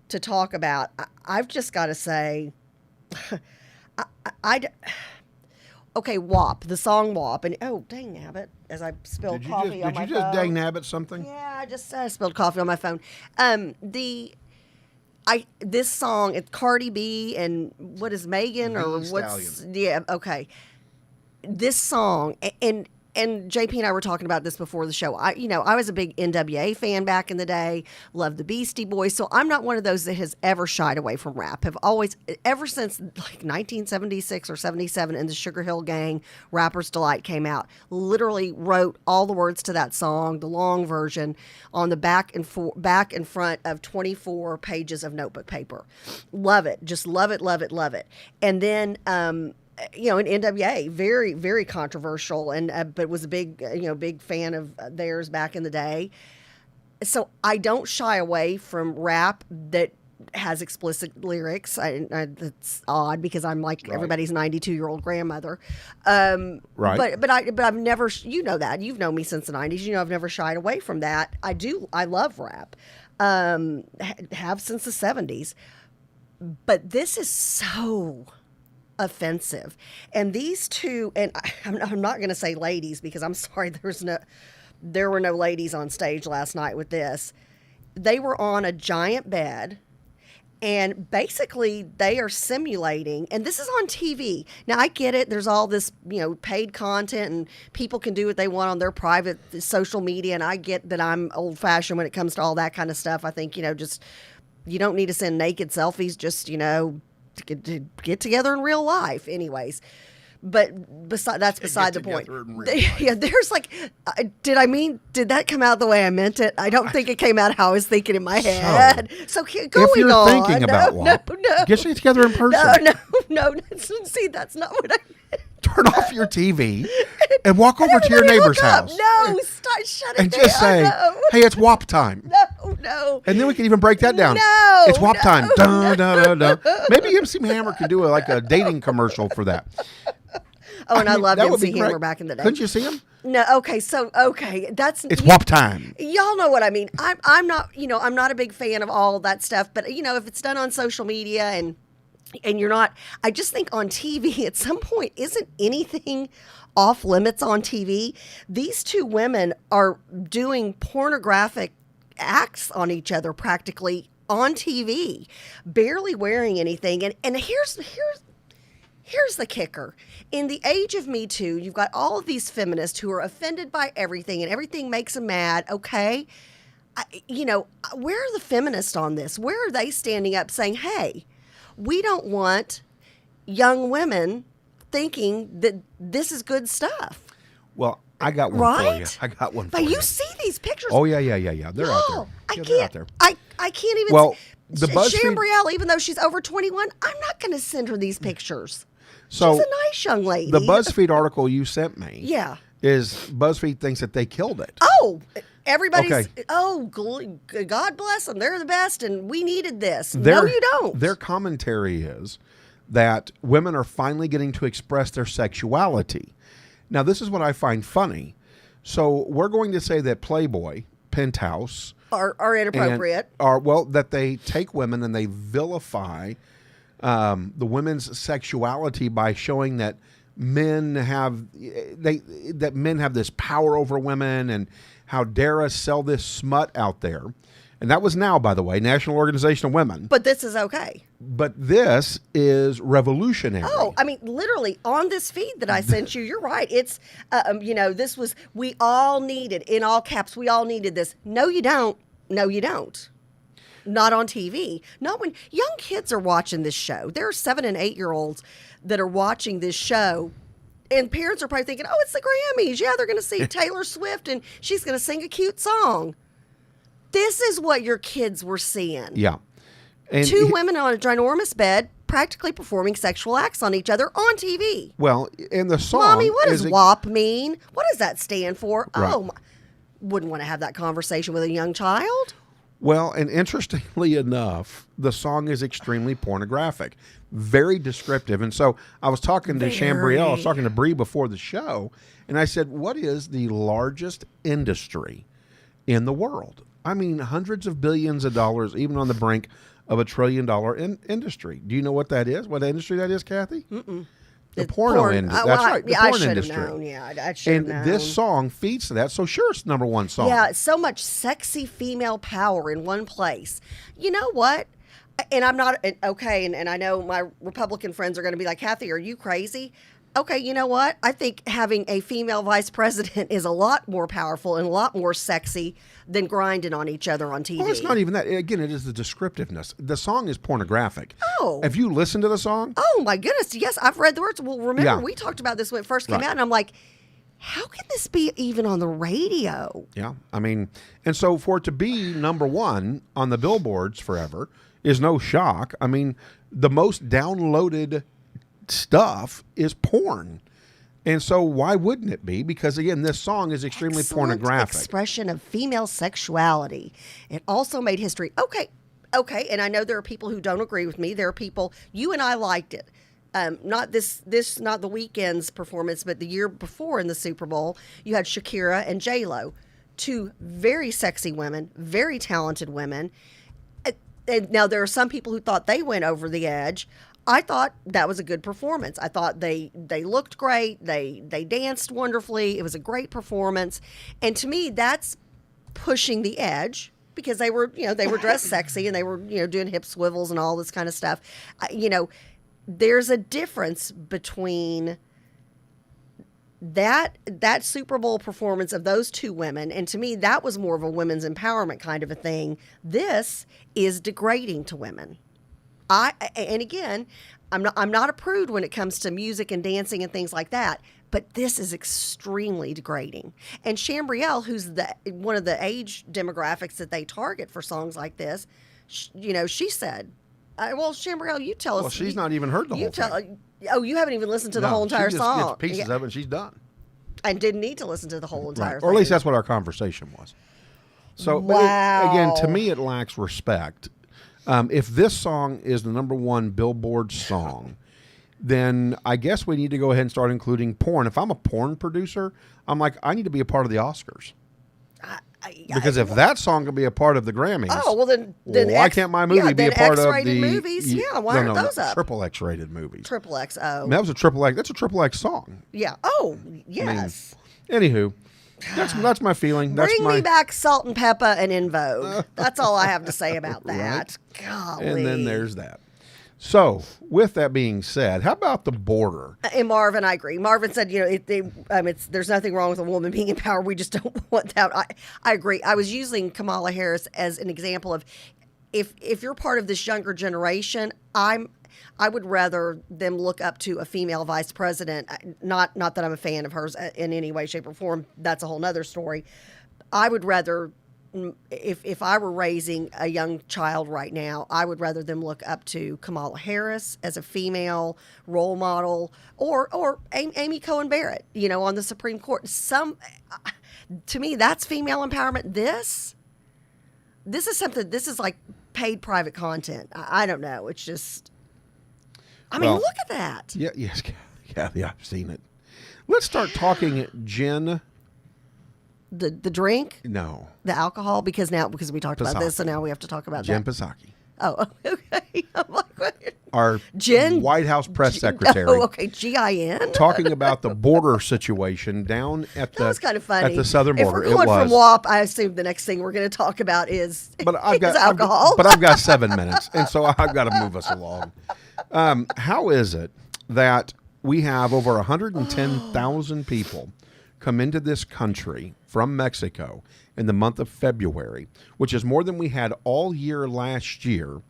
S2: to talk about. I've just got to say. Okay, WAP, the song WAP, and oh dang nabbit, as I spilled coffee on my phone.
S1: Did you just dang nabbit something?
S2: Yeah, I just spilled coffee on my phone. This song, it's Cardi B and what is Megan or
S1: The
S2: what's
S1: Stallion.
S2: yeah, okay. This song and and JP and I were talking about this before the show. I was a big NWA fan back in the day, loved the Beastie Boys. So I'm not one of those that has ever shied away from rap. Have always, ever since like 1976 or 77 and the Sugar Hill Gang, Rapper's Delight came out, literally wrote all the words to that song, the long version, on the back and front of 24 pages of notebook paper. Love it. Just love it, love it, love it. And then, in NWA, very, very controversial, and but was a big fan of theirs back in the day. So I don't shy away from rap that has explicit lyrics. That's odd because I'm like everybody's 92-year-old grandmother. Right. But I've never, that. You've known me since the 90s. I've never shied away from that. I love rap. Have since the 70s. But this is so offensive. And these two, and I'm not going to say ladies because I'm sorry, there were no ladies on stage last night with this. They were on a giant bed, and basically they are simulating, and this is on TV. Now I get it. There's all this, paid content, and people can do what they want on their private social media. And I get that I'm old fashioned when it comes to all that kind of stuff. I think, just, you don't need to send naked selfies, just, to get together in real life anyways. But that's beside the point. Yeah, there's like, did that come out the way I meant it? I don't think it came out how I was thinking in my head. So going on.
S1: If you're thinking about one, get you together in person.
S2: No. See, that's not what I meant.
S1: Turn off your TV and walk over to your neighbor's house.
S2: No, shut it
S1: and
S2: down.
S1: just say, hey, it's WAP time.
S2: No.
S1: And then we can even break that down.
S2: No.
S1: It's WAP time. Dun, dun, dun, dun. Maybe MC Hammer could do a dating commercial for that.
S2: Oh, and I loved MC Hammer back in the day.
S1: Couldn't you see him?
S2: No, okay,
S1: it's WAP time.
S2: Y'all know what I mean. I'm not, I'm not a big fan of all that stuff, but if it's done on social media and you're not, I just think on TV at some point, isn't anything off limits on TV? These two women are doing pornographic acts on each other practically on TV, barely wearing anything. And here's the kicker. In the age of Me Too, you've got all of these feminists who are offended by everything and everything makes them mad, okay? Where are the feminists on this? Where are they standing up saying, hey, we don't want young women thinking that this is good stuff?
S1: Well, I got one for you. I got one for you.
S2: But you see these pictures.
S1: Oh, yeah. They're out there.
S2: They're out there. I can't even.
S1: Well, the BuzzFeed...
S2: Shambrielle, even though she's over 21, I'm not going to send her these pictures.
S1: So
S2: she's a nice young lady.
S1: The BuzzFeed article you sent me is BuzzFeed thinks that they killed it.
S2: Oh, everybody's, God bless them. They're the best, and we needed this. No, you don't.
S1: Their commentary is that women are finally getting to express their sexuality. Now, this is what I find funny. So we're going to say that Playboy, Penthouse...
S2: are inappropriate.
S1: That they take women and they vilify the women's sexuality by showing that men have this power over women, and how dare us sell this smut out there. And that was now, by the way, National Organization of Women.
S2: But this is okay.
S1: But this is revolutionary.
S2: Oh, I mean, literally on this feed that I sent you, you're right. It's, this was, we all needed, in all caps, we all needed this. No, you don't. No, you don't. Not on TV. Not when young kids are watching this show. There are 7 and 8-year-olds that are watching this show. And parents are probably thinking, oh, it's the Grammys. Yeah, they're going to see Taylor Swift and she's going to sing a cute song. This is what your kids were seeing.
S1: Yeah. And
S2: two women on a ginormous bed practically performing sexual acts on each other on TV.
S1: Well, in the song...
S2: Mommy, what does WAP mean? What does that stand for?
S1: Right.
S2: Oh, wouldn't want to have that conversation with a young child.
S1: Well, and interestingly enough, the song is extremely pornographic, very descriptive. And so I was talking to Shambrielle, I was talking to Bree before the show, and I said, what is the largest industry in the world? I mean, hundreds of billions of dollars, even on the brink of $1 trillion industry. Do you know what that is? What industry that is, Kathy?
S2: Mm-mm.
S1: The porno industry. That's right. The porn industry.
S2: Known. Yeah, I should have known.
S1: And this song feeds to that. So sure, it's #1 song.
S2: Yeah, so much sexy female power in one place. You know what? And I'm not okay. And I know my Republican friends are going to be like, Kathy, are you crazy? okay, you know what? I think having a female vice president is a lot more powerful and a lot more sexy than grinding on each other on TV.
S1: Well, it's not even that. Again, it is the descriptiveness. The song is pornographic.
S2: Oh.
S1: Have you listened to the song?
S2: Oh, my goodness. Yes, I've read the words. Well, remember,
S1: Yeah.
S2: we talked about this when it first came
S1: Right.
S2: out, and I'm like, how can this be even on the radio?
S1: Yeah. I mean, and so for it to be number one on the billboards forever is no shock. I mean, the most downloaded stuff is porn. And so why wouldn't it be? Because again, this song is extremely
S2: Excellent
S1: pornographic.
S2: expression of female sexuality. It also made history. Okay, and I know there are people who don't agree with me. There are people, you and I liked it. Not not the Weeknd's performance, but the year before in the Super Bowl, you had Shakira and J-Lo, two very sexy women, very talented women. And now there are some people who thought they went over the edge. I thought that was a good performance. I thought they looked great. They danced wonderfully. It was a great performance. And to me, that's pushing the edge because they were dressed sexy and they were, doing hip swivels and all this kind of stuff. There's a difference between that Super Bowl performance of those two women, and to me, that was more of a women's empowerment kind of a thing. This is degrading to women. And again, I'm not a prude when it comes to music and dancing and things like that, but this is extremely degrading. And Chambrielle, who's one of the age demographics that they target for songs like this, she said, well, Chambrielle, you tell us.
S1: Well, she's not even heard the whole thing.
S2: Oh, you haven't even listened to the whole entire
S1: she just
S2: song.
S1: gets pieces of it and she's done.
S2: And didn't need to listen to the whole entire thing.
S1: Or at least that's what our conversation was. So,
S2: Wow.
S1: again, to me, it lacks respect. If this song is the number one Billboard song, then I guess we need to go ahead and start including porn. If I'm a porn producer, I'm like, I need to be a part of the Oscars. Because if that song can be a part of the Grammys,
S2: then
S1: why can't my movie be a part of
S2: X-rated
S1: the
S2: movies? Yeah, why aren't those up?
S1: Triple X-rated movies.
S2: Triple X.
S1: I
S2: Oh,
S1: mean, that was a triple X. That's a triple X song.
S2: yeah. Oh, yes.
S1: Anywho, that's my feeling.
S2: Bring me back Salt and Pepper and In Vogue. That's all I have to say about that. Golly.
S1: And then there's that. So, with that being said, how about the border?
S2: And Marvin, I agree. Marvin said, there's nothing wrong with a woman being in power. We just don't want that. I agree. I was using Kamala Harris as an example of if you're part of this younger generation, I would rather them look up to a female vice president. Not that I'm a fan of hers in any way, shape, or form. That's a whole nother story. I would rather, if I were raising a young child right now, I would rather them look up to Kamala Harris as a female role model, or Amy Coney Barrett, on the Supreme Court. To me, that's female empowerment. This is something. This is like paid private content. I don't know. It's just. I mean, look at that.
S1: Yeah, yes, yeah, I've seen it. Let's start talking gin.
S2: The drink?
S1: No.
S2: The alcohol? Because we talked about this, so now we have to talk about
S1: Jen
S2: that.
S1: Psaki.
S2: Oh, okay. I'm like, what?
S1: Our
S2: Jen?
S1: White House press secretary.
S2: Oh, okay. GIN?
S1: Talking about the border situation down at
S2: That was kind of funny.
S1: at the southern border.
S2: If we're going
S1: it was.
S2: from WAP, I assume the next thing we're going to talk about is alcohol.
S1: I've got 7 minutes, and so I've got to move us along. How is it that we have over 110,000 people come into this country from Mexico in the month of February, which is more than we had all year last year,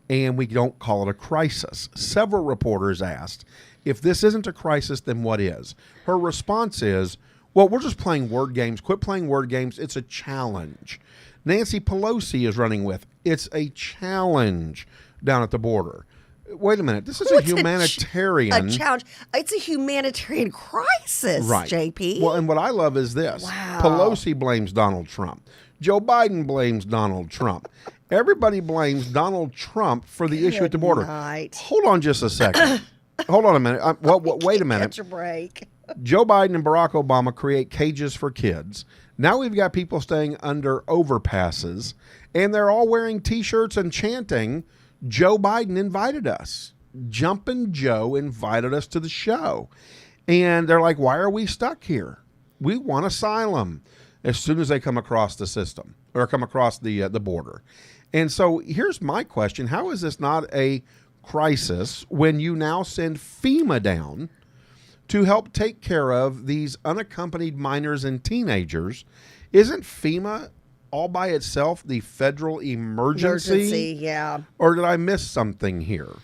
S1: and we don't call it a crisis? Several reporters asked, if this isn't a crisis, then what is? Her response is, well, we're just playing word games. Quit playing word games. It's a challenge. Nancy Pelosi is running with, it's a challenge down at the border. Wait a minute. This is a humanitarian.
S2: A challenge. It's a humanitarian crisis,
S1: right.
S2: JP.
S1: Well, and what I love is this.
S2: Wow.
S1: Pelosi blames Donald Trump. Joe Biden blames Donald Trump. Everybody blames Donald Trump for the issue at the border.
S2: Night.
S1: Hold on just a second. Hold on a minute. Wait a minute.
S2: Catch a break.
S1: Joe Biden and Barack Obama create cages for kids. Now we've got people staying under overpasses, and they're all wearing T-shirts and chanting, Joe Biden invited us. Jumpin' Joe invited us to the show. And they're like, why are we stuck here? We want asylum as soon as they come across the system or come across the border. And so here's my question. How is this not a crisis when you now send FEMA down to help take care of these unaccompanied minors and teenagers. Isn't FEMA all by itself the federal emergency?
S2: Yeah.
S1: Or did I miss something here?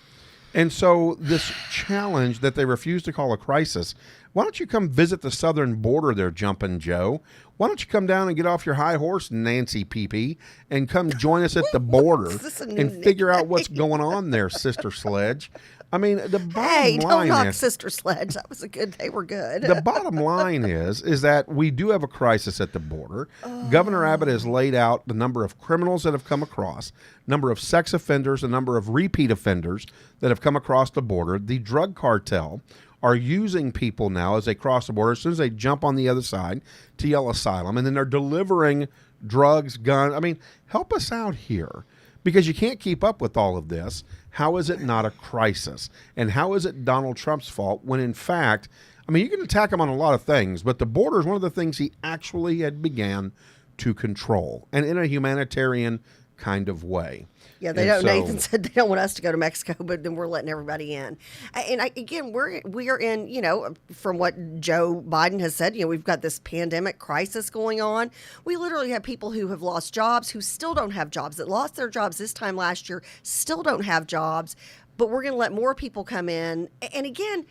S1: And so this challenge that they refuse to call a crisis, why don't you come visit the southern border there, Jumpin' Joe? Why don't you come down and get off your high horse, Nancy Pee-Pee, and come join us at the border and figure out what's going on there, Sister Sledge? I mean, the bottom
S2: Don't
S1: line
S2: knock
S1: is,
S2: Sister Sledge. That was they were good.
S1: the bottom line is that we do have a crisis at the border. Governor Abbott has laid out the number of criminals that have come across, number of sex offenders, the number of repeat offenders that have come across the border. The drug cartel are using people now as they cross the border, as soon as they jump on the other side, to yell asylum, and then they're delivering drugs, guns. I mean, help us out here, because you can't keep up with all of this. How is it not a crisis? And how is it Donald Trump's fault when, in fact, I mean, you can attack him on a lot of things, but the border is one of the things he actually had began to control, and in a humanitarian kind of way.
S2: Yeah, they don't. Nathan said they don't want us to go to Mexico, but then we're letting everybody in. And again, we are in. You know, from what Joe Biden has said, you know, we've got this pandemic crisis going on. We literally have people who have lost jobs, who still don't have jobs, that lost their jobs this time last year, still don't have jobs. But we're going to let more people come in. And again,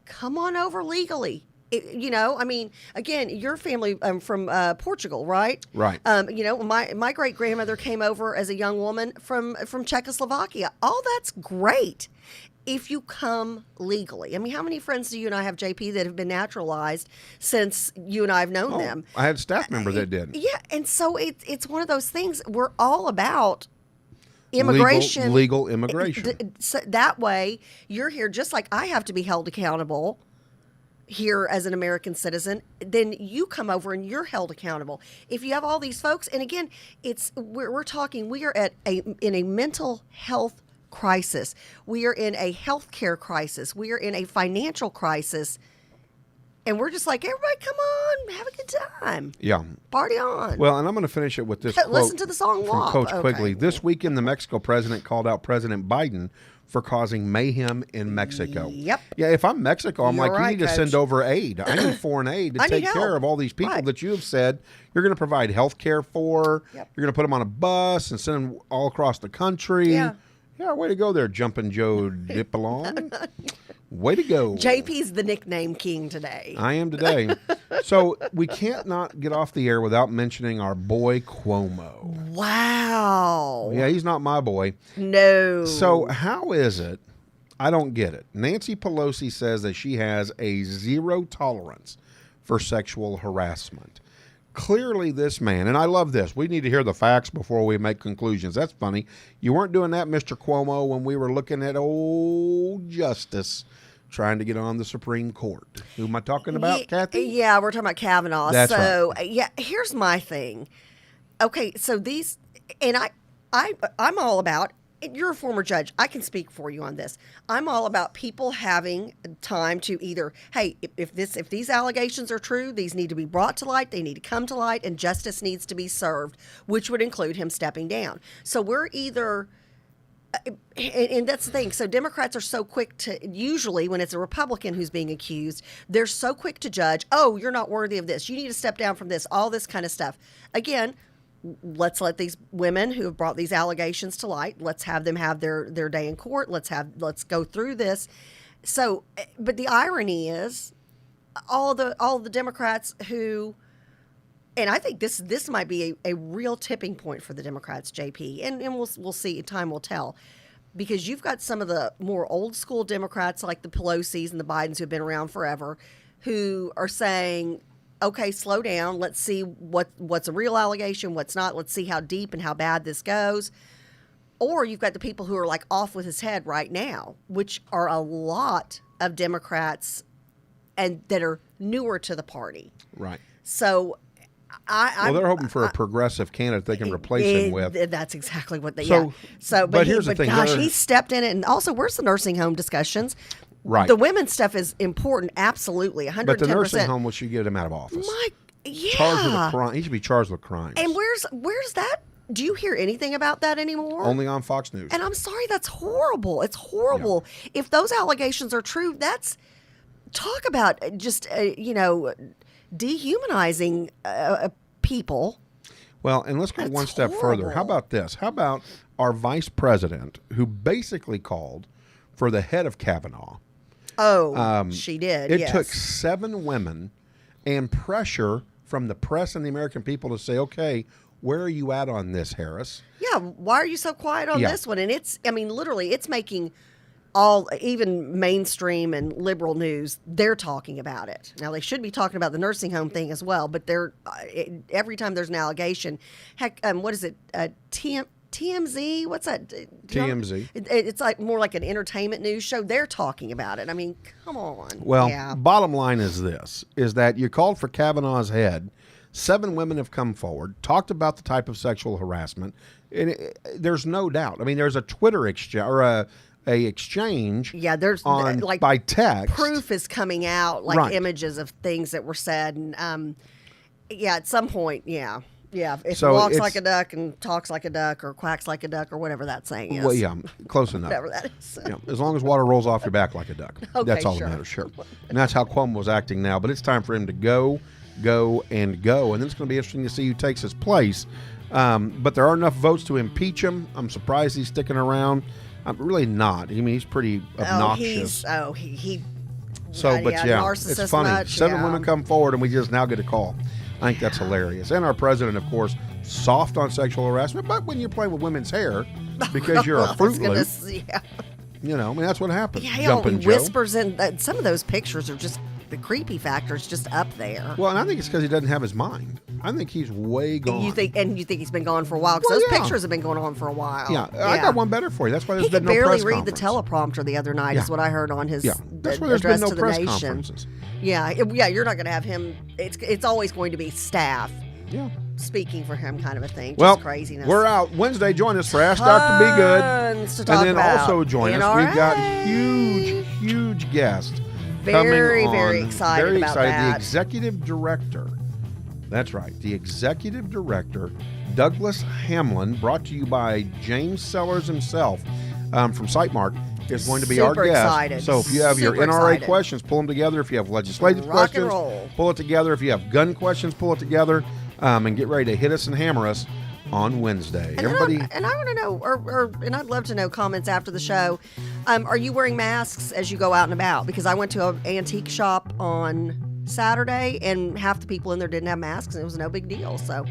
S2: come on over legally. You know, I mean, again, your family from Portugal, right?
S1: Right.
S2: You know, my great grandmother came over as a young woman from Czechoslovakia. All that's great if you come legally. I mean, how many friends do you and I have, JP, that have been naturalized since you and I have known them?
S1: I had a staff member that did.
S2: Yeah, and so it's one of those things. We're all about immigration,
S1: legal immigration.
S2: So that way, you're here just like I have to be held accountable here as an American citizen, then you come over and you're held accountable. If you have all these folks, and again, we're talking, we are in a mental health crisis. We are in a healthcare crisis. We are in a financial crisis. And we're just like, everybody come on, have a good time.
S1: Yeah.
S2: Party on.
S1: Well, and I'm going to finish it with this quote
S2: Listen to the song
S1: from
S2: WAP.
S1: Coach
S2: Okay.
S1: Quigley. This weekend, the Mexico president called out President Biden for causing mayhem in Mexico.
S2: Yep.
S1: Yeah, if I'm Mexico, I'm
S2: You're
S1: like, you
S2: right,
S1: need to
S2: Coach.
S1: send over aid. I need foreign aid to
S2: I need
S1: take care
S2: help.
S1: of all these people
S2: Right.
S1: that you have said you're going to provide health care for.
S2: Yep.
S1: You're going to put them on a bus and send them all across the country.
S2: Yeah.
S1: Yeah, way to go there, Jumpin' Joe Dipalong. Way to go.
S2: JP's the nickname king today.
S1: I am today. So we can't not get off the air without mentioning our boy Cuomo.
S2: Wow.
S1: Yeah, he's not my boy.
S2: No.
S1: So how is it? I don't get it. Nancy Pelosi says that she has a zero tolerance for sexual harassment. Clearly this man, and I love this, we need to hear the facts before we make conclusions. That's funny. You weren't doing that, Mr. Cuomo, when we were looking at old Justice trying to get on the Supreme Court. Who am I talking about, Kathy?
S2: Yeah, we're talking about Kavanaugh.
S1: That's
S2: so, yeah, here's my thing. Okay, so these, and I'm all about, you're a former judge. I can speak for you on this. I'm all about people having time to either, hey, if these allegations are true, these need to be brought to light, they need to come to light, and justice needs to be served, which would include him stepping down. So we're either, and that's the thing. So Democrats are so quick to, usually when it's a Republican who's being accused, they're so quick to judge, oh, you're not worthy of this, you need to step down from this, all this kind of stuff. Again, let's let these women who have brought these allegations to light, let's have them have their day in court. Let's go through this. So, but the irony is all the Democrats who, and I think this might be a real tipping point for the Democrats, JP, and we'll see, time will tell, because you've got some of the more old school Democrats like the Pelosi's and the Bidens who have been around forever, who are saying, okay, slow down. Let's see what's a real allegation, what's not. Let's see how deep and how bad this goes. Or you've got the people who are like off with his head right now, which are a lot of Democrats and that are newer to the party.
S1: Right.
S2: So
S1: they're hoping for a progressive candidate they can replace him with.
S2: That's exactly what they.
S1: But here's the thing.
S2: Gosh, he stepped in it, and also, where's the nursing home discussions?
S1: Right.
S2: The women's stuff is important, absolutely, 110%.
S1: But the nursing home, we should get him out of office. Charged with a crime. He should be charged with crimes.
S2: And where's that? Do you hear anything about that anymore?
S1: Only on Fox News.
S2: And I'm sorry, that's horrible. It's horrible. Yeah. If those allegations are true, talk about just, dehumanizing people.
S1: Well, and let's go
S2: That's
S1: one step further. How
S2: horrible.
S1: about this? How about our vice president, who basically called for the head of Kavanaugh?
S2: Oh, she did.
S1: It
S2: yes.
S1: took 7 women and pressure from the press and the American people to say, okay, where are you at on this, Harris?
S2: Yeah, why are you so quiet on
S1: Yeah.
S2: this one? And literally, it's making even mainstream and liberal news, they're talking about it. Now, they should be talking about the nursing home thing as well, but every time there's an allegation, heck, what is it, TMZ? What's that?
S1: TMZ.
S2: It's like more like an entertainment news show. They're talking about it. I mean, come on.
S1: Well,
S2: yeah.
S1: bottom line is this, is that you called for Kavanaugh's head. 7 women have come forward, talked about the type of sexual harassment. And there's no doubt. I mean, there's a Twitter exchange or a exchange.
S2: Yeah, there's
S1: on,
S2: like
S1: by text.
S2: proof is coming out, like
S1: Right.
S2: images of things that were said, and at some point, yeah, if
S1: So
S2: walks
S1: it's-
S2: like a duck and talks like a duck or quacks like a duck or whatever that saying is.
S1: Well, yeah, close enough.
S2: Whatever that is.
S1: Yeah, as long as water rolls off your back like a duck.
S2: Okay,
S1: That's all
S2: sure.
S1: that matters, sure. And that's how Cuomo's acting now. But it's time for him to go. And then it's going to be interesting to see who takes his place. But there are enough votes to impeach him. I'm surprised he's sticking around. I'm really not. I mean, he's pretty obnoxious.
S2: He
S1: So,
S2: yeah,
S1: but
S2: yeah,
S1: yeah,
S2: narcissist
S1: it's funny.
S2: much,
S1: 7
S2: yeah.
S1: women come forward, and we just now get a call. I think that's hilarious. And our president, of course, soft on sexual harassment, but when you're playing with women's hair, because you're a
S2: I
S1: Fruit
S2: was gonna
S1: Loop,
S2: s- yeah.
S1: I mean, that's what happens.
S2: Yeah,
S1: Jumpin'
S2: he
S1: Joe.
S2: whispers in. Some of those pictures are just the creepy factor is just up there.
S1: Well, and I think it's because he doesn't have his mind. I think he's way gone.
S2: You think he's been gone for a while because
S1: Well,
S2: those
S1: yeah.
S2: pictures have been going on for a while.
S1: Yeah, I got one better for you. That's why there's
S2: He
S1: been
S2: could
S1: no
S2: barely
S1: press
S2: read the
S1: conference.
S2: teleprompter the other night.
S1: Yeah.
S2: Is what I heard on his
S1: Yeah, that's why there's been
S2: address
S1: no
S2: to the
S1: press
S2: nation.
S1: conferences.
S2: Yeah, you're not going to have him. It's always going to be staff
S1: Yeah.
S2: speaking for him, kind of a thing. Just
S1: Well,
S2: craziness.
S1: we're out Wednesday. Join us for Ask Dr. Be Good.
S2: Tons to
S1: And
S2: talk
S1: then
S2: about.
S1: also join us. We've got
S2: NRA.
S1: huge guests
S2: Very,
S1: coming on.
S2: very excited
S1: Very
S2: about
S1: excited.
S2: that.
S1: The executive director. That's right. The executive director, Douglas Hamlin, brought to you by James Sellers himself from Sightmark, is going to be our
S2: Super
S1: guest.
S2: excited.
S1: So if you have your
S2: Super
S1: NRA
S2: excited.
S1: questions, pull them together. If you have legislative
S2: Rock and
S1: questions,
S2: roll.
S1: pull it together. If you have gun questions, pull it together, and get ready to hit us and hammer us on Wednesday.
S2: And
S1: Everybody.
S2: I want to know, and I'd love to know comments after the show. Are you wearing masks as you go out and about? Because I went to an antique shop on Saturday, and half the people in there didn't have masks, and it was no big deal. So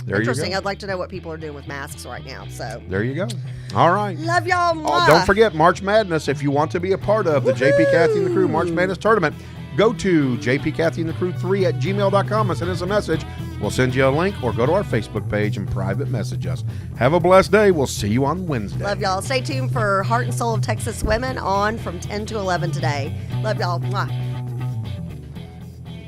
S1: There you
S2: interesting.
S1: go.
S2: I'd like to know what people are doing with masks right now. So
S1: There you go. All right.
S2: love y'all.
S1: Oh,
S2: Mwah.
S1: don't forget March Madness. If you want to be a part of the JP Kathy and the Crew March Madness tournament, go to jpkathyandthecrew3@gmail.com and send us a message. We'll send you a link, or go to our Facebook page and private message us. Have a blessed day. We'll see you on Wednesday.
S2: Love y'all. Stay tuned for Heart and Soul of Texas Women on from 10 to 11 today. Love y'all. Mwah.